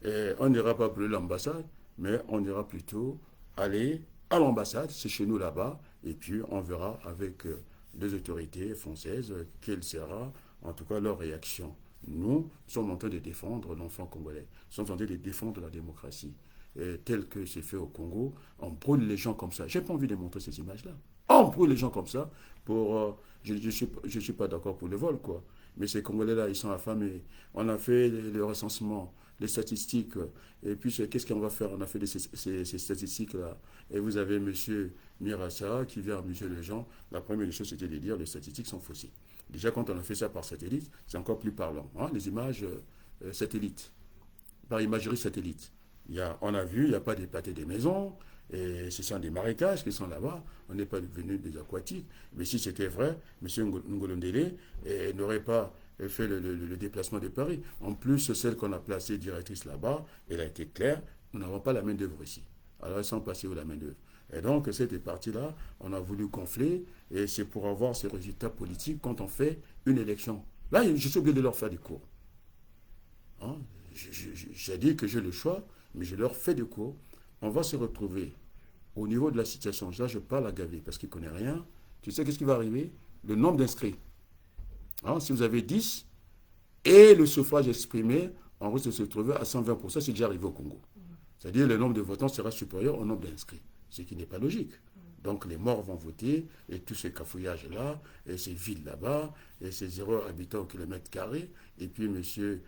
et on n'ira pas plus l'ambassade, mais on ira plutôt aller à l'ambassade, c'est chez nous là-bas, et puis on verra avec les autorités françaises quelle sera, en tout cas, leur réaction. Nous sommes en train de défendre l'enfant congolais. Nous sommes en train de défendre la démocratie. Et tel que c'est fait au Congo, on brûle les gens comme ça. J'ai pas envie de montrer ces images-là. On brûle les gens comme ça pour... je suis pas d'accord pour le vol, quoi. Mais ces Congolais-là, ils sont affamés. On a fait le recensement, les statistiques. Et puis, qu'est-ce qu'on va faire? On a fait ces statistiques-là. Et vous avez M. Mirassa qui vient amuser les gens. La première chose, c'était de dire les statistiques sont faussées. Déjà, quand on a fait ça par satellite, c'est encore plus parlant. Hein, les images satellites, par imagerie satellite. On a vu, il n'y a pas des pâtés des maisons, et ce sont des marécages qui sont là-bas. On n'est pas venu des aquatiques. Mais si c'était vrai, M. Ngolondele n'aurait pas fait le déplacement de Paris. En plus, celle qu'on a placée directrice là-bas, elle a été claire, nous n'avons pas la main-d'œuvre ici. Alors, ils sont passés où la main-d'œuvre? Et donc, cette partie-là, on a voulu gonfler, et c'est pour avoir ces résultats politiques quand on fait une élection. Là, je suis obligé de leur faire des cours. Hein? J'ai dit que j'ai le choix, mais je leur fais des cours. On va se retrouver au niveau de la situation. Là, je parle à Gavé, parce qu'il ne connaît rien. Tu sais qu'est-ce qui va arriver? Le nombre d'inscrits. Hein? Si vous avez 10, et le suffrage exprimé, on risque de se retrouver à 120%, c'est déjà arrivé au Congo. C'est-à-dire que le nombre de votants sera supérieur au nombre d'inscrits. Ce qui n'est pas logique. Donc les morts vont voter, et tous ces cafouillages-là, et ces villes là-bas, et ces 0 habitants au kilomètre carré, et puis M.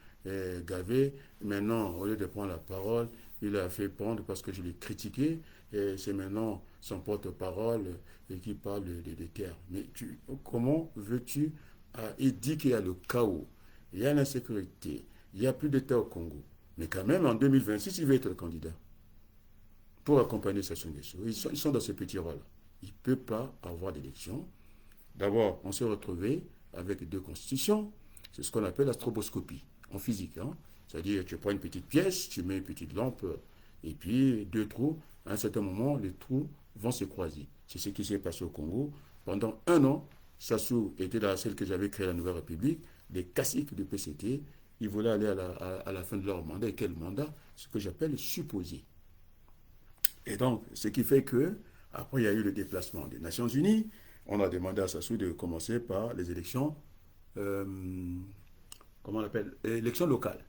Gavé, maintenant, au lieu de prendre la parole, il a fait prendre parce que je l'ai critiqué, et c'est maintenant son porte-parole et qui parle de terre. Mais comment veux-tu... il dit qu'il y a le chaos, il y a l'insécurité, il n'y a plus d'État au Congo. Mais quand même, en 2026, il va être candidat pour accompagner Sassou Nguesso. Ils sont dans ce petit rôle. Il ne peut pas avoir d'élection. D'abord, on s'est retrouvé avec 2 constitutions. C'est ce qu'on appelle la stroboscopie en physique. Hein. C'est-à-dire, tu prends une petite pièce, tu mets une petite lampe, et puis 2 trous. À un certain moment, les trous vont se croiser. C'est ce qui s'est passé au Congo. Pendant 1 an, Sassou était dans celle que j'avais créée, la Nouvelle République, des caciques de PCT. Ils voulaient aller à la fin de leur mandat. Et quel mandat? Ce que j'appelle supposé. Et donc, ce qui fait que, après, il y a eu le déplacement des Nations Unies. On a demandé à Sassou de commencer par les élections, comment on appelle, élections locales.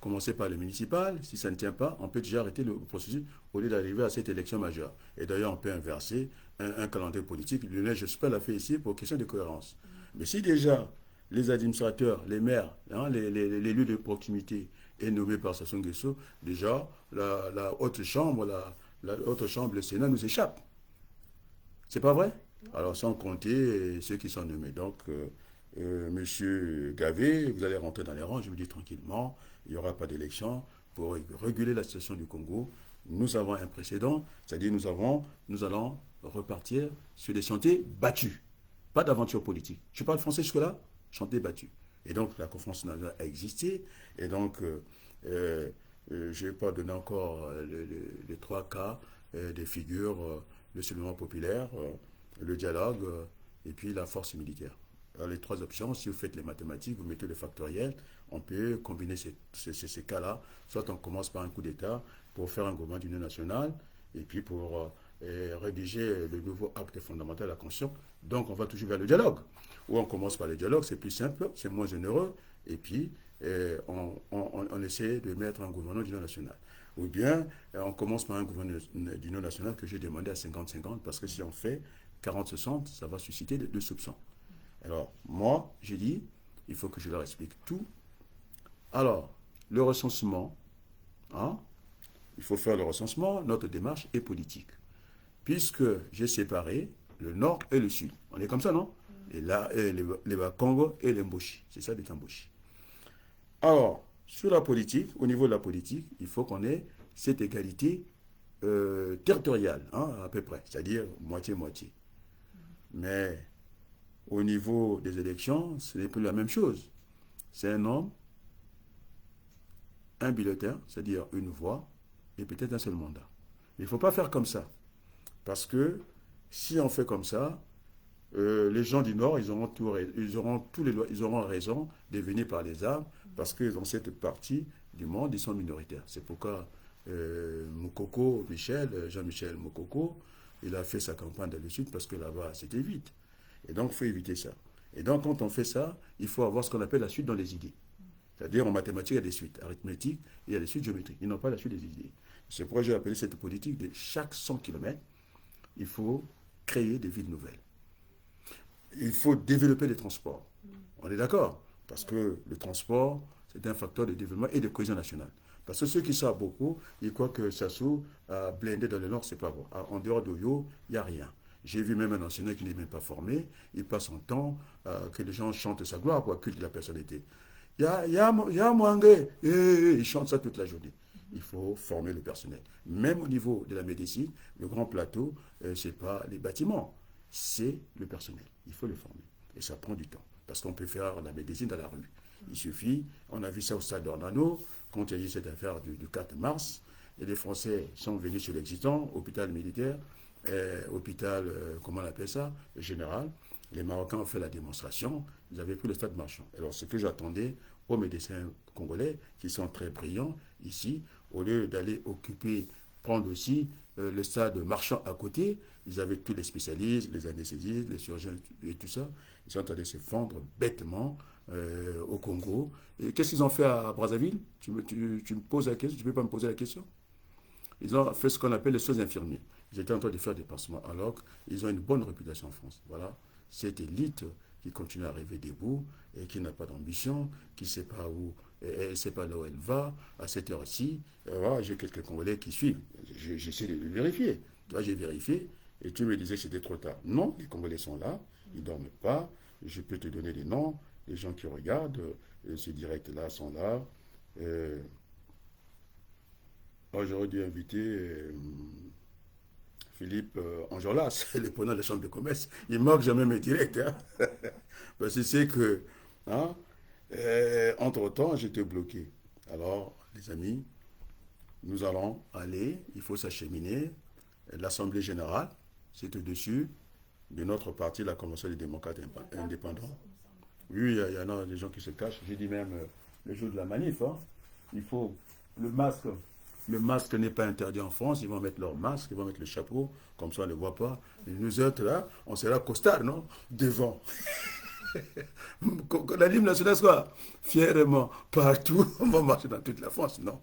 Commencer par les municipales. Si ça ne tient pas, on peut déjà arrêter le processus au lieu d'arriver à cette élection majeure. Et d'ailleurs, on peut inverser un calendrier politique. Lionel Jospin l'a fait ici pour question de cohérence. Mais si déjà les administrateurs, les maires, hein, les lieux de proximité est nommé par Sassou Nguesso, déjà, la haute chambre, le Sénat nous échappe. C'est pas vrai? Alors, sans compter ceux qui sont nommés. Donc, Monsieur Gavé, vous allez rentrer dans les rangs, je vous dis tranquillement, il n'y aura pas d'élection pour réguler la situation du Congo. Nous avons un précédent, c'est-à-dire nous allons repartir sur des chantiers battus. Pas d'aventure politique. Je parle français jusque-là? Chantier battu. Et donc, la conférence nationale a existé. Et donc, je ne vais pas donner encore les 3 cas des figures, le soulèvement populaire, le dialogue et puis la force militaire. Alors, les trois options, si vous faites les mathématiques, vous mettez le factoriel, on peut combiner ces cas-là. Soit on commence par un coup d'État pour faire un gouvernement d'union nationale et puis pour rédiger le nouveau acte fondamental de la Constitution. Donc on va toujours vers le dialogue. Ou on commence par le dialogue, c'est plus simple, c'est moins onéreux, et puis on essaie de mettre un gouvernement d'union nationale. Ou bien on commence par un gouvernement d'union nationale que j'ai demandé à 50-50, parce que si on fait 40-60, ça va susciter des soupçons. Alors moi, j'ai dit, il faut que je leur explique tout. Alors, le recensement, hein, il faut faire le recensement, notre démarche est politique. Puisque j'ai séparé le nord et le sud. On est comme ça, non? Et là, les Bakongo et les Mboshi. C'est ça, les Mboshi. Alors, sur la politique, au niveau de la politique, il faut qu'on ait cette égalité territoriale, hein, à peu près, c'est-à-dire moitié-moitié. Mais au niveau des élections, ce n'est plus la même chose. C'est un homme, un bulletin, c'est-à-dire une voix, et peut-être un seul mandat. Il ne faut pas faire comme ça. Parce que si on fait comme ça, les gens du Nord, ils auront raison de venir par les armes parce que dans cette partie du monde, ils sont minoritaires. C'est pourquoi Moukoko, Jean-Michel Moukoko, il a fait sa campagne dans le Sud parce que là-bas, c'était vite. Et donc, il faut éviter ça. Et donc, quand on fait ça, il faut avoir ce qu'on appelle la suite dans les idées. C'est-à-dire, en mathématiques, il y a des suites. Arithmétique, il y a des suites géométriques. Ils n'ont pas la suite des idées. C'est pourquoi j'ai appelé cette politique de chaque 100 km, il faut créer des villes nouvelles. Il faut développer les transports. On est d'accord? Parce que le transport, c'est un facteur de développement et de cohésion nationale. Parce que ceux qui savent beaucoup, ils croient que Sassou a blindé dans le Nord, c'est pas bon. En dehors d'Oyo, il n'y a rien. J'ai vu même un enseignant qui n'est même pas formé, il passe son temps que les gens chantent sa gloire, quoi, culte de la personnalité. Ya Mwangé, il chante ça toute la journée. Il faut former le personnel. Même au niveau de la médecine, le grand plateau, ce n'est pas les bâtiments, c'est le personnel. Il faut le former. Et ça prend du temps. Parce qu'on peut faire la médecine dans la rue. Il suffit, on a vu ça au stade d'Ornano, quand il y a eu cette affaire du 4 mars, et les Français sont venus sur l'existant, hôpital militaire, hôpital, comment on appelle ça, général. Les Marocains ont fait la démonstration, ils avaient pris le stade marchand. Alors ce que j'attendais aux médecins congolais, qui sont très brillants ici, au lieu d'aller prendre aussi le stade marchand à côté, ils avaient tous les spécialistes, les anesthésistes, les chirurgiens et tout ça. Ils sont allés se fondre bêtement au Congo. Et qu'est-ce qu'ils ont fait à Brazzaville? Tu me poses la question, tu ne peux pas me poser la question? Ils ont fait ce qu'on appelle les soins infirmiers. Ils étaient en train de faire des pansements alors qu'ils ont une bonne réputation en France. Voilà, cette élite qui continue à rêver debout et qui n'a pas d'ambition, qui ne sait pas où, elle ne sait pas là où elle va, à cette heure-ci. Voilà, j'ai quelques Congolais qui suivent. J'essaie de le vérifier. Toi, j'ai vérifié et tu me disais que c'était trop tard. Non, les Congolais sont là, ils ne dorment pas. Je peux te donner des noms, les gens qui regardent, ces directs-là sont là. J'aurais dû inviter Philippe Enjolras, le président de la Chambre de commerce. Il manque jamais mes directs. Hein? Parce que c'est que, hein, entre-temps, j'étais bloqué. Alors, les amis, nous allons aller, il faut s'acheminer. L'Assemblée générale, c'est au-dessus de notre parti, la Convention des démocrates indépendants. Oui, il y en a des gens qui se cachent. J'ai dit même le jour de la manif, hein, il faut le masque. Le masque n'est pas interdit en France, ils vont mettre leur masque, ils vont mettre le chapeau, comme ça on ne le voit pas. Et nous autres là, on sera costard, non? Devant. La ligne nationale, c'est quoi? Fièrement, partout, on va marcher dans toute la France, non?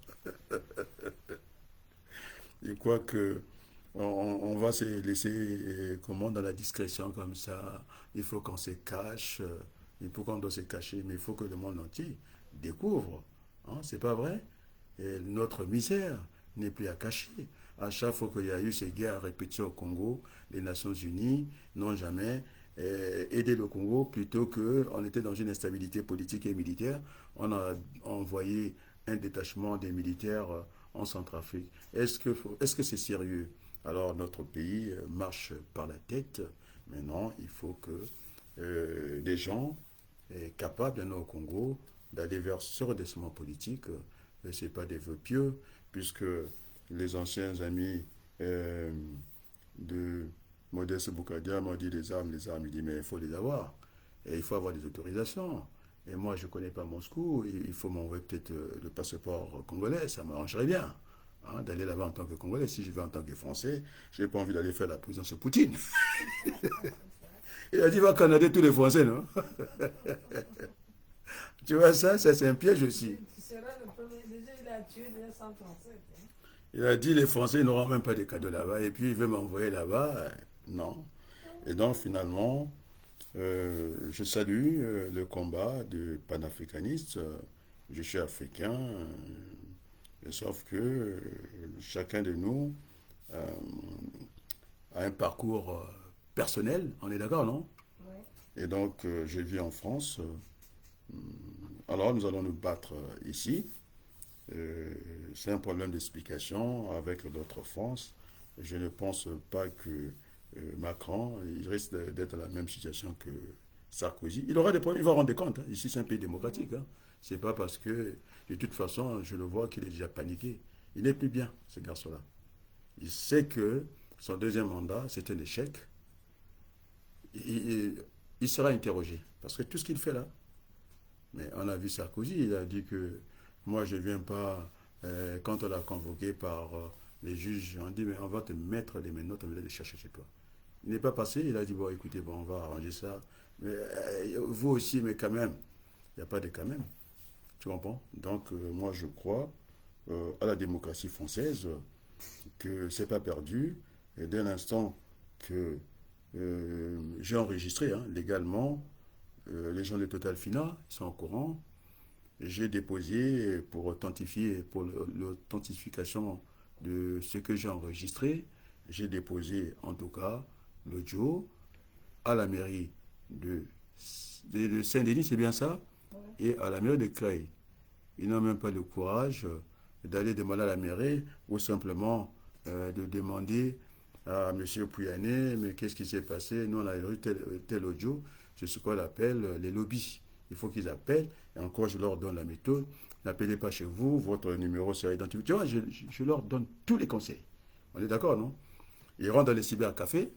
Je crois que on va se laisser comment dans la discrétion comme ça. Il faut qu'on se cache, il faut qu'on doit se cacher, mais il faut que le monde entier découvre. Hein, c'est pas vrai? Et notre misère n'est plus à cacher. À chaque fois qu'il y a eu ces guerres répétées au Congo, les Nations Unies n'ont jamais aidé le Congo plutôt qu'on était dans une instabilité politique et militaire. On a envoyé un détachement des militaires en Centrafrique. Est-ce que c'est sérieux? Alors notre pays marche par la tête. Maintenant, il faut que des gens capables d'aller au Congo, d'aller vers ce redressement politique, ce n'est pas des vœux pieux, puisque les anciens amis euh, de Modeste Boukadia m'a dit les armes, il dit mais il faut les avoir. Et il faut avoir des autorisations. Et moi, je ne connais pas Moscou, il faut m'envoyer peut-être le passeport congolais, ça m'arrangerait bien. Hein, d'aller là-bas en tant que Congolais. Si je vais en tant que Français, je n'ai pas envie d'aller faire la prison sur Poutine. Il a dit, va Canada tous les Français, non? Tu vois ça, c'est un piège aussi. Tu seras le premier. Déjà, il a tué déjà 137. Hein. Il a dit, les Français n'auront même pas de cadeaux là-bas. Et puis, il veut m'envoyer là-bas. Non. Et donc, finalement, je salue le combat de panafricanistes. Je suis africain, sauf que chacun de nous euh, a un parcours personnel, on est d'accord, non? Ouais. Et donc, je vis en France. Alors, nous allons nous battre ici. Euh, c'est un problème d'explication avec d'autres France. Je ne pense pas que Macron, il risque d'être dans la même situation que Sarkozy. Il aura des problèmes, il va rendre des comptes. Hein. Ici, c'est un pays démocratique. Hein. C'est pas parce que, de toute façon, je le vois qu'il est déjà paniqué. Il n'est plus bien, ce garçon-là. Il sait que son deuxième mandat, c'est un échec. Il sera interrogé. Parce que tout ce qu'il fait là, mais on a vu Sarkozy, il a dit que moi je ne viens pas, quand on l'a convoqué par les juges, on dit mais on va te mettre les menottes, on va les chercher chez toi. Il n'est pas passé, il a dit bon écoutez, bon, on va arranger ça. Mais vous aussi, mais quand même, il n'y a pas de quand même. Tu comprends? Donc moi je crois à la démocratie française, que c'est pas perdu. Et dès l'instant que j'ai enregistré hein, légalement, les gens de Total Fina sont au courant. J'ai déposé pour authentifier, pour l'authentification de ce que j'ai enregistré. J'ai déposé en tout cas l'audio à la mairie de Saint-Denis, c'est bien ça, Ouais. et à la mairie de Creil. Ils n'ont même pas le courage d'aller demander à la mairie ou simplement de demander à M. Pouyanné, mais qu'est-ce qui s'est passé? Nous, on a eu tel audio, c'est ce qu'on appelle les lobbies. Il faut qu'ils appellent, et encore, je leur donne la méthode. N'appelez pas chez vous, votre numéro sera identifié. Tu vois, je leur donne tous les conseils. On est d'accord, non? Ils rentrent dans les cybercafés.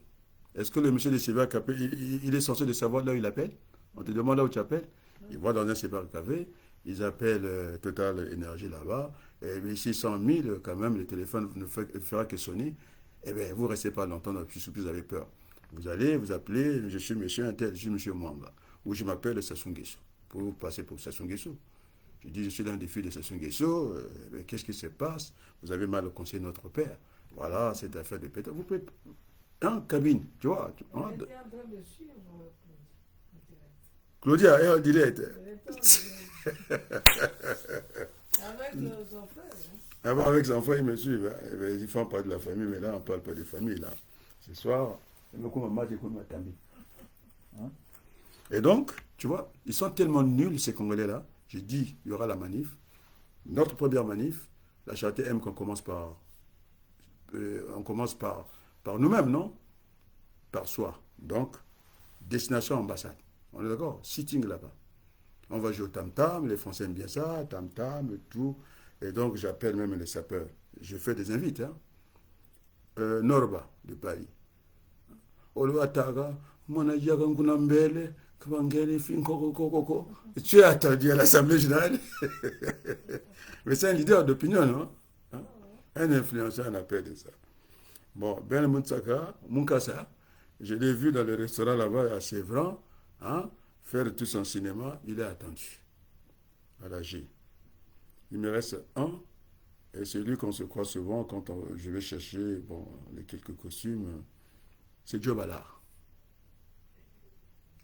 Est-ce que le monsieur des cybercafés, il est censé de savoir là où il appelle? On te demande là où tu appelles. Ils vont dans un cybercafé, ils appellent Total Énergie là-bas, et mais 600 000, quand même, le téléphone ne fera que sonner. Eh bien, vous ne restez pas longtemps, puisque vous avez peur. Vous allez, vous appelez, je suis monsieur Intel, je suis monsieur Mwamba, ou je m'appelle Sassou Nguesso, pour vous passer pour Sassou Nguesso. Je dis, je suis dans le défi de Sassou Nguesso, qu'est-ce qui se passe? Vous avez mal conseillé notre père. Voilà, cette affaire de pétrole. Vous pouvez, en cabine, tu vois. Elle était en train de suivre Claudia, elle dit Elle était en train avec son frère. Hein. avant, avec ses enfants, ils me suivent. Hein. Ils font pas de la famille, mais là, on ne parle pas de famille. Là. Ce soir, hein. Et donc, tu vois, ils sont tellement nuls, ces Congolais-là. J'ai dit, il y aura la manif. Notre première manif, la charité aime qu'on commence par nous-mêmes, non? Par soi. Donc, destination ambassade. On est d'accord? Sitting là-bas. On va jouer au tam-tam, les Français aiment bien ça, tam-tam, tout. Et donc, j'appelle même les sapeurs. Je fais des invites, hein. Norba, de Paris. Oluataga, mwana yaga nguna mbele, kabangeli finko koko. Tu es attendu à l'Assemblée générale. Mais c'est un leader d'opinion, non? Hein? Un influenceur, on appelle ça. Bon, Ben Mounsaka, Munkasa, je l'ai vu dans le restaurant là-bas à Sévran, hein, faire tout son cinéma, il est attendu à la G. Il me reste un, et c'est lui qu'on se croit souvent quand je vais chercher bon, les quelques costumes. C'est Joe Ballard.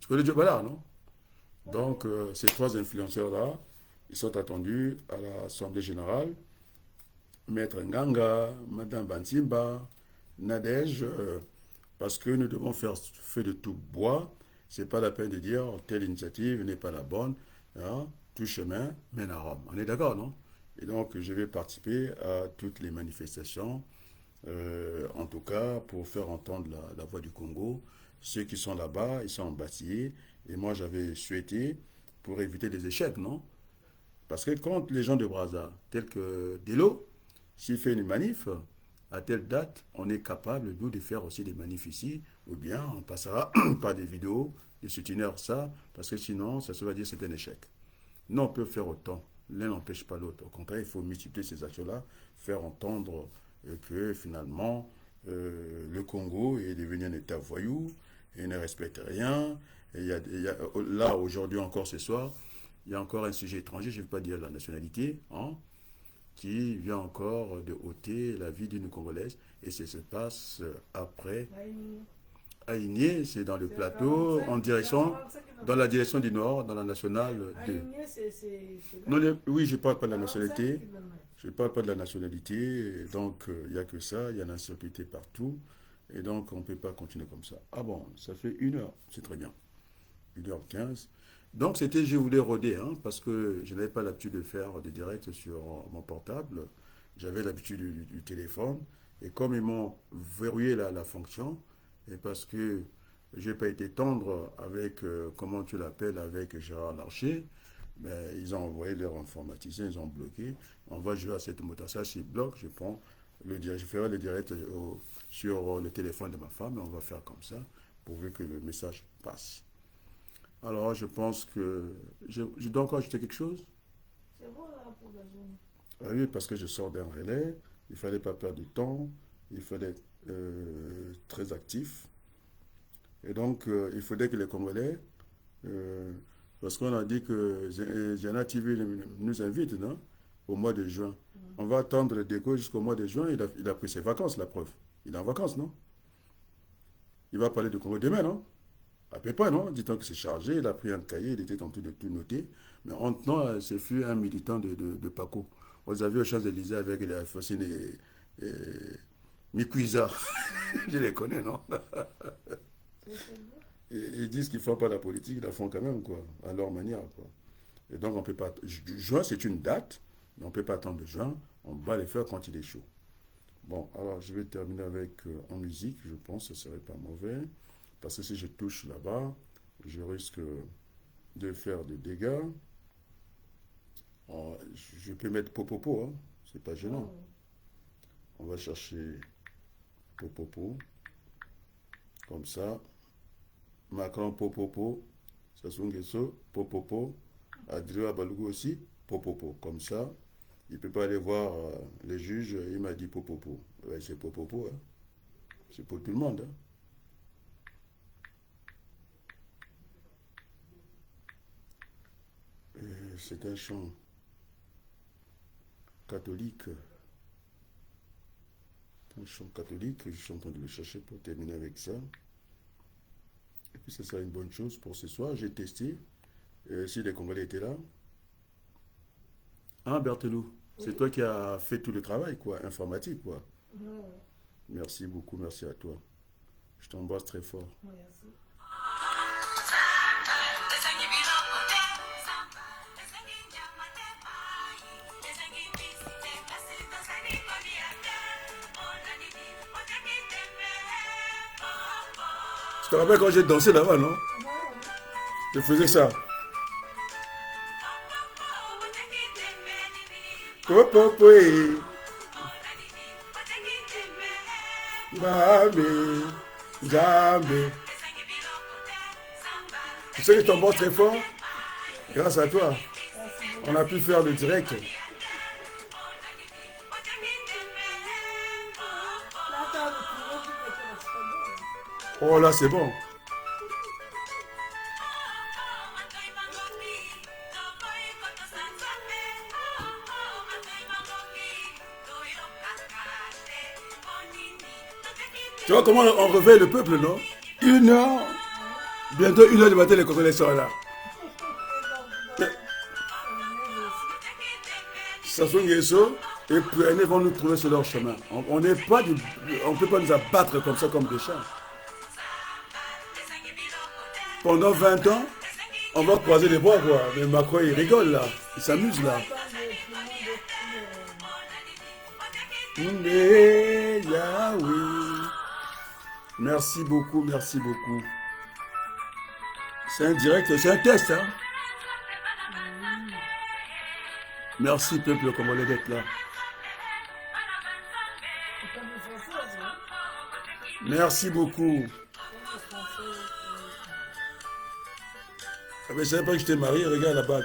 Tu connais Joe Ballard, non? Donc, ces trois influenceurs-là, ils sont attendus à l'Assemblée générale. Maître Nganga, Madame Bansimba, Nadège, parce que nous devons faire feu de tout bois. Ce n'est pas la peine de dire telle initiative n'est pas la bonne. Hein, tout chemin mène à Rome. On est d'accord, non? Et donc, je vais participer à toutes les manifestations, en tout cas pour faire entendre la voix du Congo. Ceux qui sont là-bas, ils sont en bâtillés. Et moi, j'avais souhaité, pour éviter des échecs, non? Parce que quand les gens de Brazza, tels que Delo, s'il fait une manif, à telle date, on est capable, nous, de faire aussi des manifs ici, ou bien on passera par des vidéos, de soutenir ça, parce que sinon, ça se va dire que c'est un échec. Non, on peut faire autant. L'un n'empêche pas l'autre. Au contraire, il faut multiplier ces actions-là, faire entendre que finalement, le Congo est devenu un État voyou, et ne respecte rien. Et là, aujourd'hui encore ce soir, il y a encore un sujet étranger, je ne vais pas dire la nationalité, hein, qui vient encore de ôter la vie d'une Congolaise. Et ça se passe après à Igné, c'est dans le plateau, en direction, dans la direction du Nord, dans la nationale 2. Non, oui, je ne parle pas de la nationalité. Je ne parle pas de la nationalité. Donc, il n'y a que ça, il y a l'insécurité partout. Et donc, on ne peut pas continuer comme ça. Ah bon, ça fait 1 heure, c'est très bien. 1h15. Donc, c'était, je voulais rôder, hein, parce que je n'avais pas l'habitude de faire des directs sur mon portable. J'avais l'habitude du téléphone. Et comme ils m'ont verrouillé la fonction, et parce que je n'ai pas été tendre avec, comment tu l'appelles, avec Gérard Larcher, mais ils ont envoyé leur informaticien, ils ont bloqué. On va jouer à cette moto-ça, s'il bloque, je prends je ferai le direct sur le téléphone de ma femme et on va faire comme ça, pourvu que le message passe. Alors, je pense que... Je dois encore ajouter quelque chose? C'est bon là pour la journée. Ah oui, parce que je sors d'un relais, il ne fallait pas perdre du temps, il fallait être très actif. Et donc, il faudrait que les Congolais, parce qu'on a dit que Jana TV nous invite, non, au mois de juin. On va attendre le déco jusqu'au mois de juin. Il a pris ses vacances, la preuve. Il est en vacances, non? Il va parler de Congo demain, non? À peu près, non? Dit-on que c'est chargé. Il a pris un cahier, il était en train de tout noter. Mais en tenant, ce fut un militant de Paco. Vous avez aux Champs-Élysées avec les Alphonsine et Mikuiza. Je les connais, non? Ils disent qu'ils ne font pas la politique, ils la font quand même, quoi, à leur manière, quoi. Et donc, on peut pas. Juin, c'est une date, mais on ne peut pas attendre de juin. On va les faire quand il est chaud. Bon, alors, je vais terminer avec en musique, je pense que ce ne serait pas mauvais. Parce que si je touche là-bas, je risque de faire des dégâts. Alors, je peux mettre Popopo, hein, c'est pas gênant. On va chercher Popopo, comme ça. Macron Popopo, Sassou Nguesso Popopo, Adrien Abalugu aussi Popopo. Comme ça, il ne peut pas aller voir les juges, il m'a dit Popopo. Ouais, c'est Popopo, hein. C'est pour tout le monde. Hein. C'est un chant catholique. Un chant catholique, je suis en train de le chercher pour terminer avec ça. Et puis ça sera une bonne chose pour ce soir. J'ai testé. Si les Congolais étaient là. Ah, Berthelou, c'est toi qui as fait tout le travail, quoi, informatique, quoi. Merci beaucoup, merci à toi. Je t'embrasse très fort. Merci. Tu te rappelles quand j'ai dansé là-bas, non? Je faisais ça. Popopoué. Bambi. Jambi. Tu sais que je t'embrasse très fort? Grâce à toi. On a pu faire le direct. Oh là, c'est bon. Tu vois comment on réveille le peuple, non? 1 heure, bientôt 1 heure du matin, les Congolais sont là. Sassou Nguesso et Pouyanné vont nous trouver sur leur chemin. On ne peut pas nous abattre comme ça, comme des chats. Pendant 20 ans, on va croiser les bras, quoi. Mais Macron, il rigole, là. Il s'amuse, là. Merci beaucoup, merci beaucoup. C'est un direct, c'est un test, hein. Merci, peuple congolais, d'être là. Merci beaucoup. Ah, mais je savais pas que je t'ai marié, regarde la bague.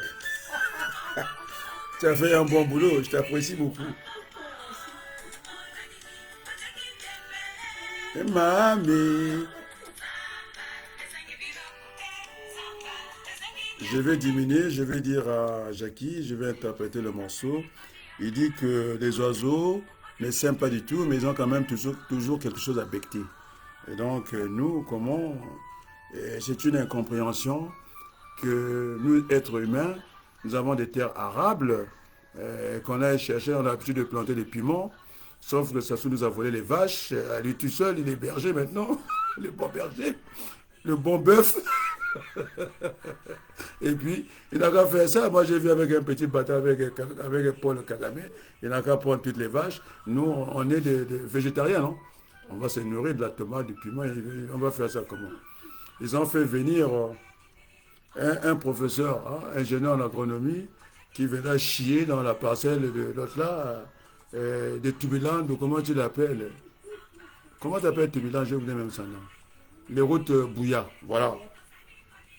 Tu as fait un bon boulot, je t'apprécie beaucoup. Et mamie, je vais diminuer, je vais dire à Jackie, je vais interpréter le morceau. Il dit que les oiseaux ne s'aiment pas du tout, mais ils ont quand même toujours quelque chose à becter. Et donc, nous, comment c'est une incompréhension que nous, êtres humains, nous avons des terres arables qu'on a cherché, on a l'habitude de planter des piments, sauf que Sassou nous a volé les vaches, à lui tout seul, il est berger maintenant, le bon berger, le bon bœuf, et puis il n'a qu'à faire ça. Moi j'ai vu avec un petit bâtard, avec Paul Kagame, il n'a qu'à prendre toutes les vaches. Nous, on est des végétariens, non? On va se nourrir de la tomate, du piment, on va faire ça comment? Ils ont fait venir un professeur, hein, ingénieur en agronomie, qui venait chier dans la parcelle de l'autre là, de Tubilan, de comment tu l'appelles? Comment tu appelles Tubilan? J'ai oublié même son nom. Les routes Bouya, voilà.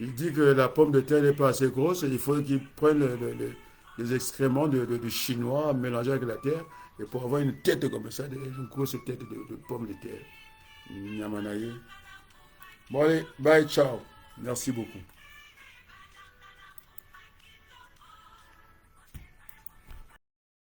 Il dit que la pomme de terre n'est pas assez grosse et il faut qu'il prenne les excréments de Chinois mélangés avec la terre et pour avoir une tête comme ça, une grosse tête de pomme de terre. Nyamanaye. Bon allez, bye, ciao. Merci beaucoup.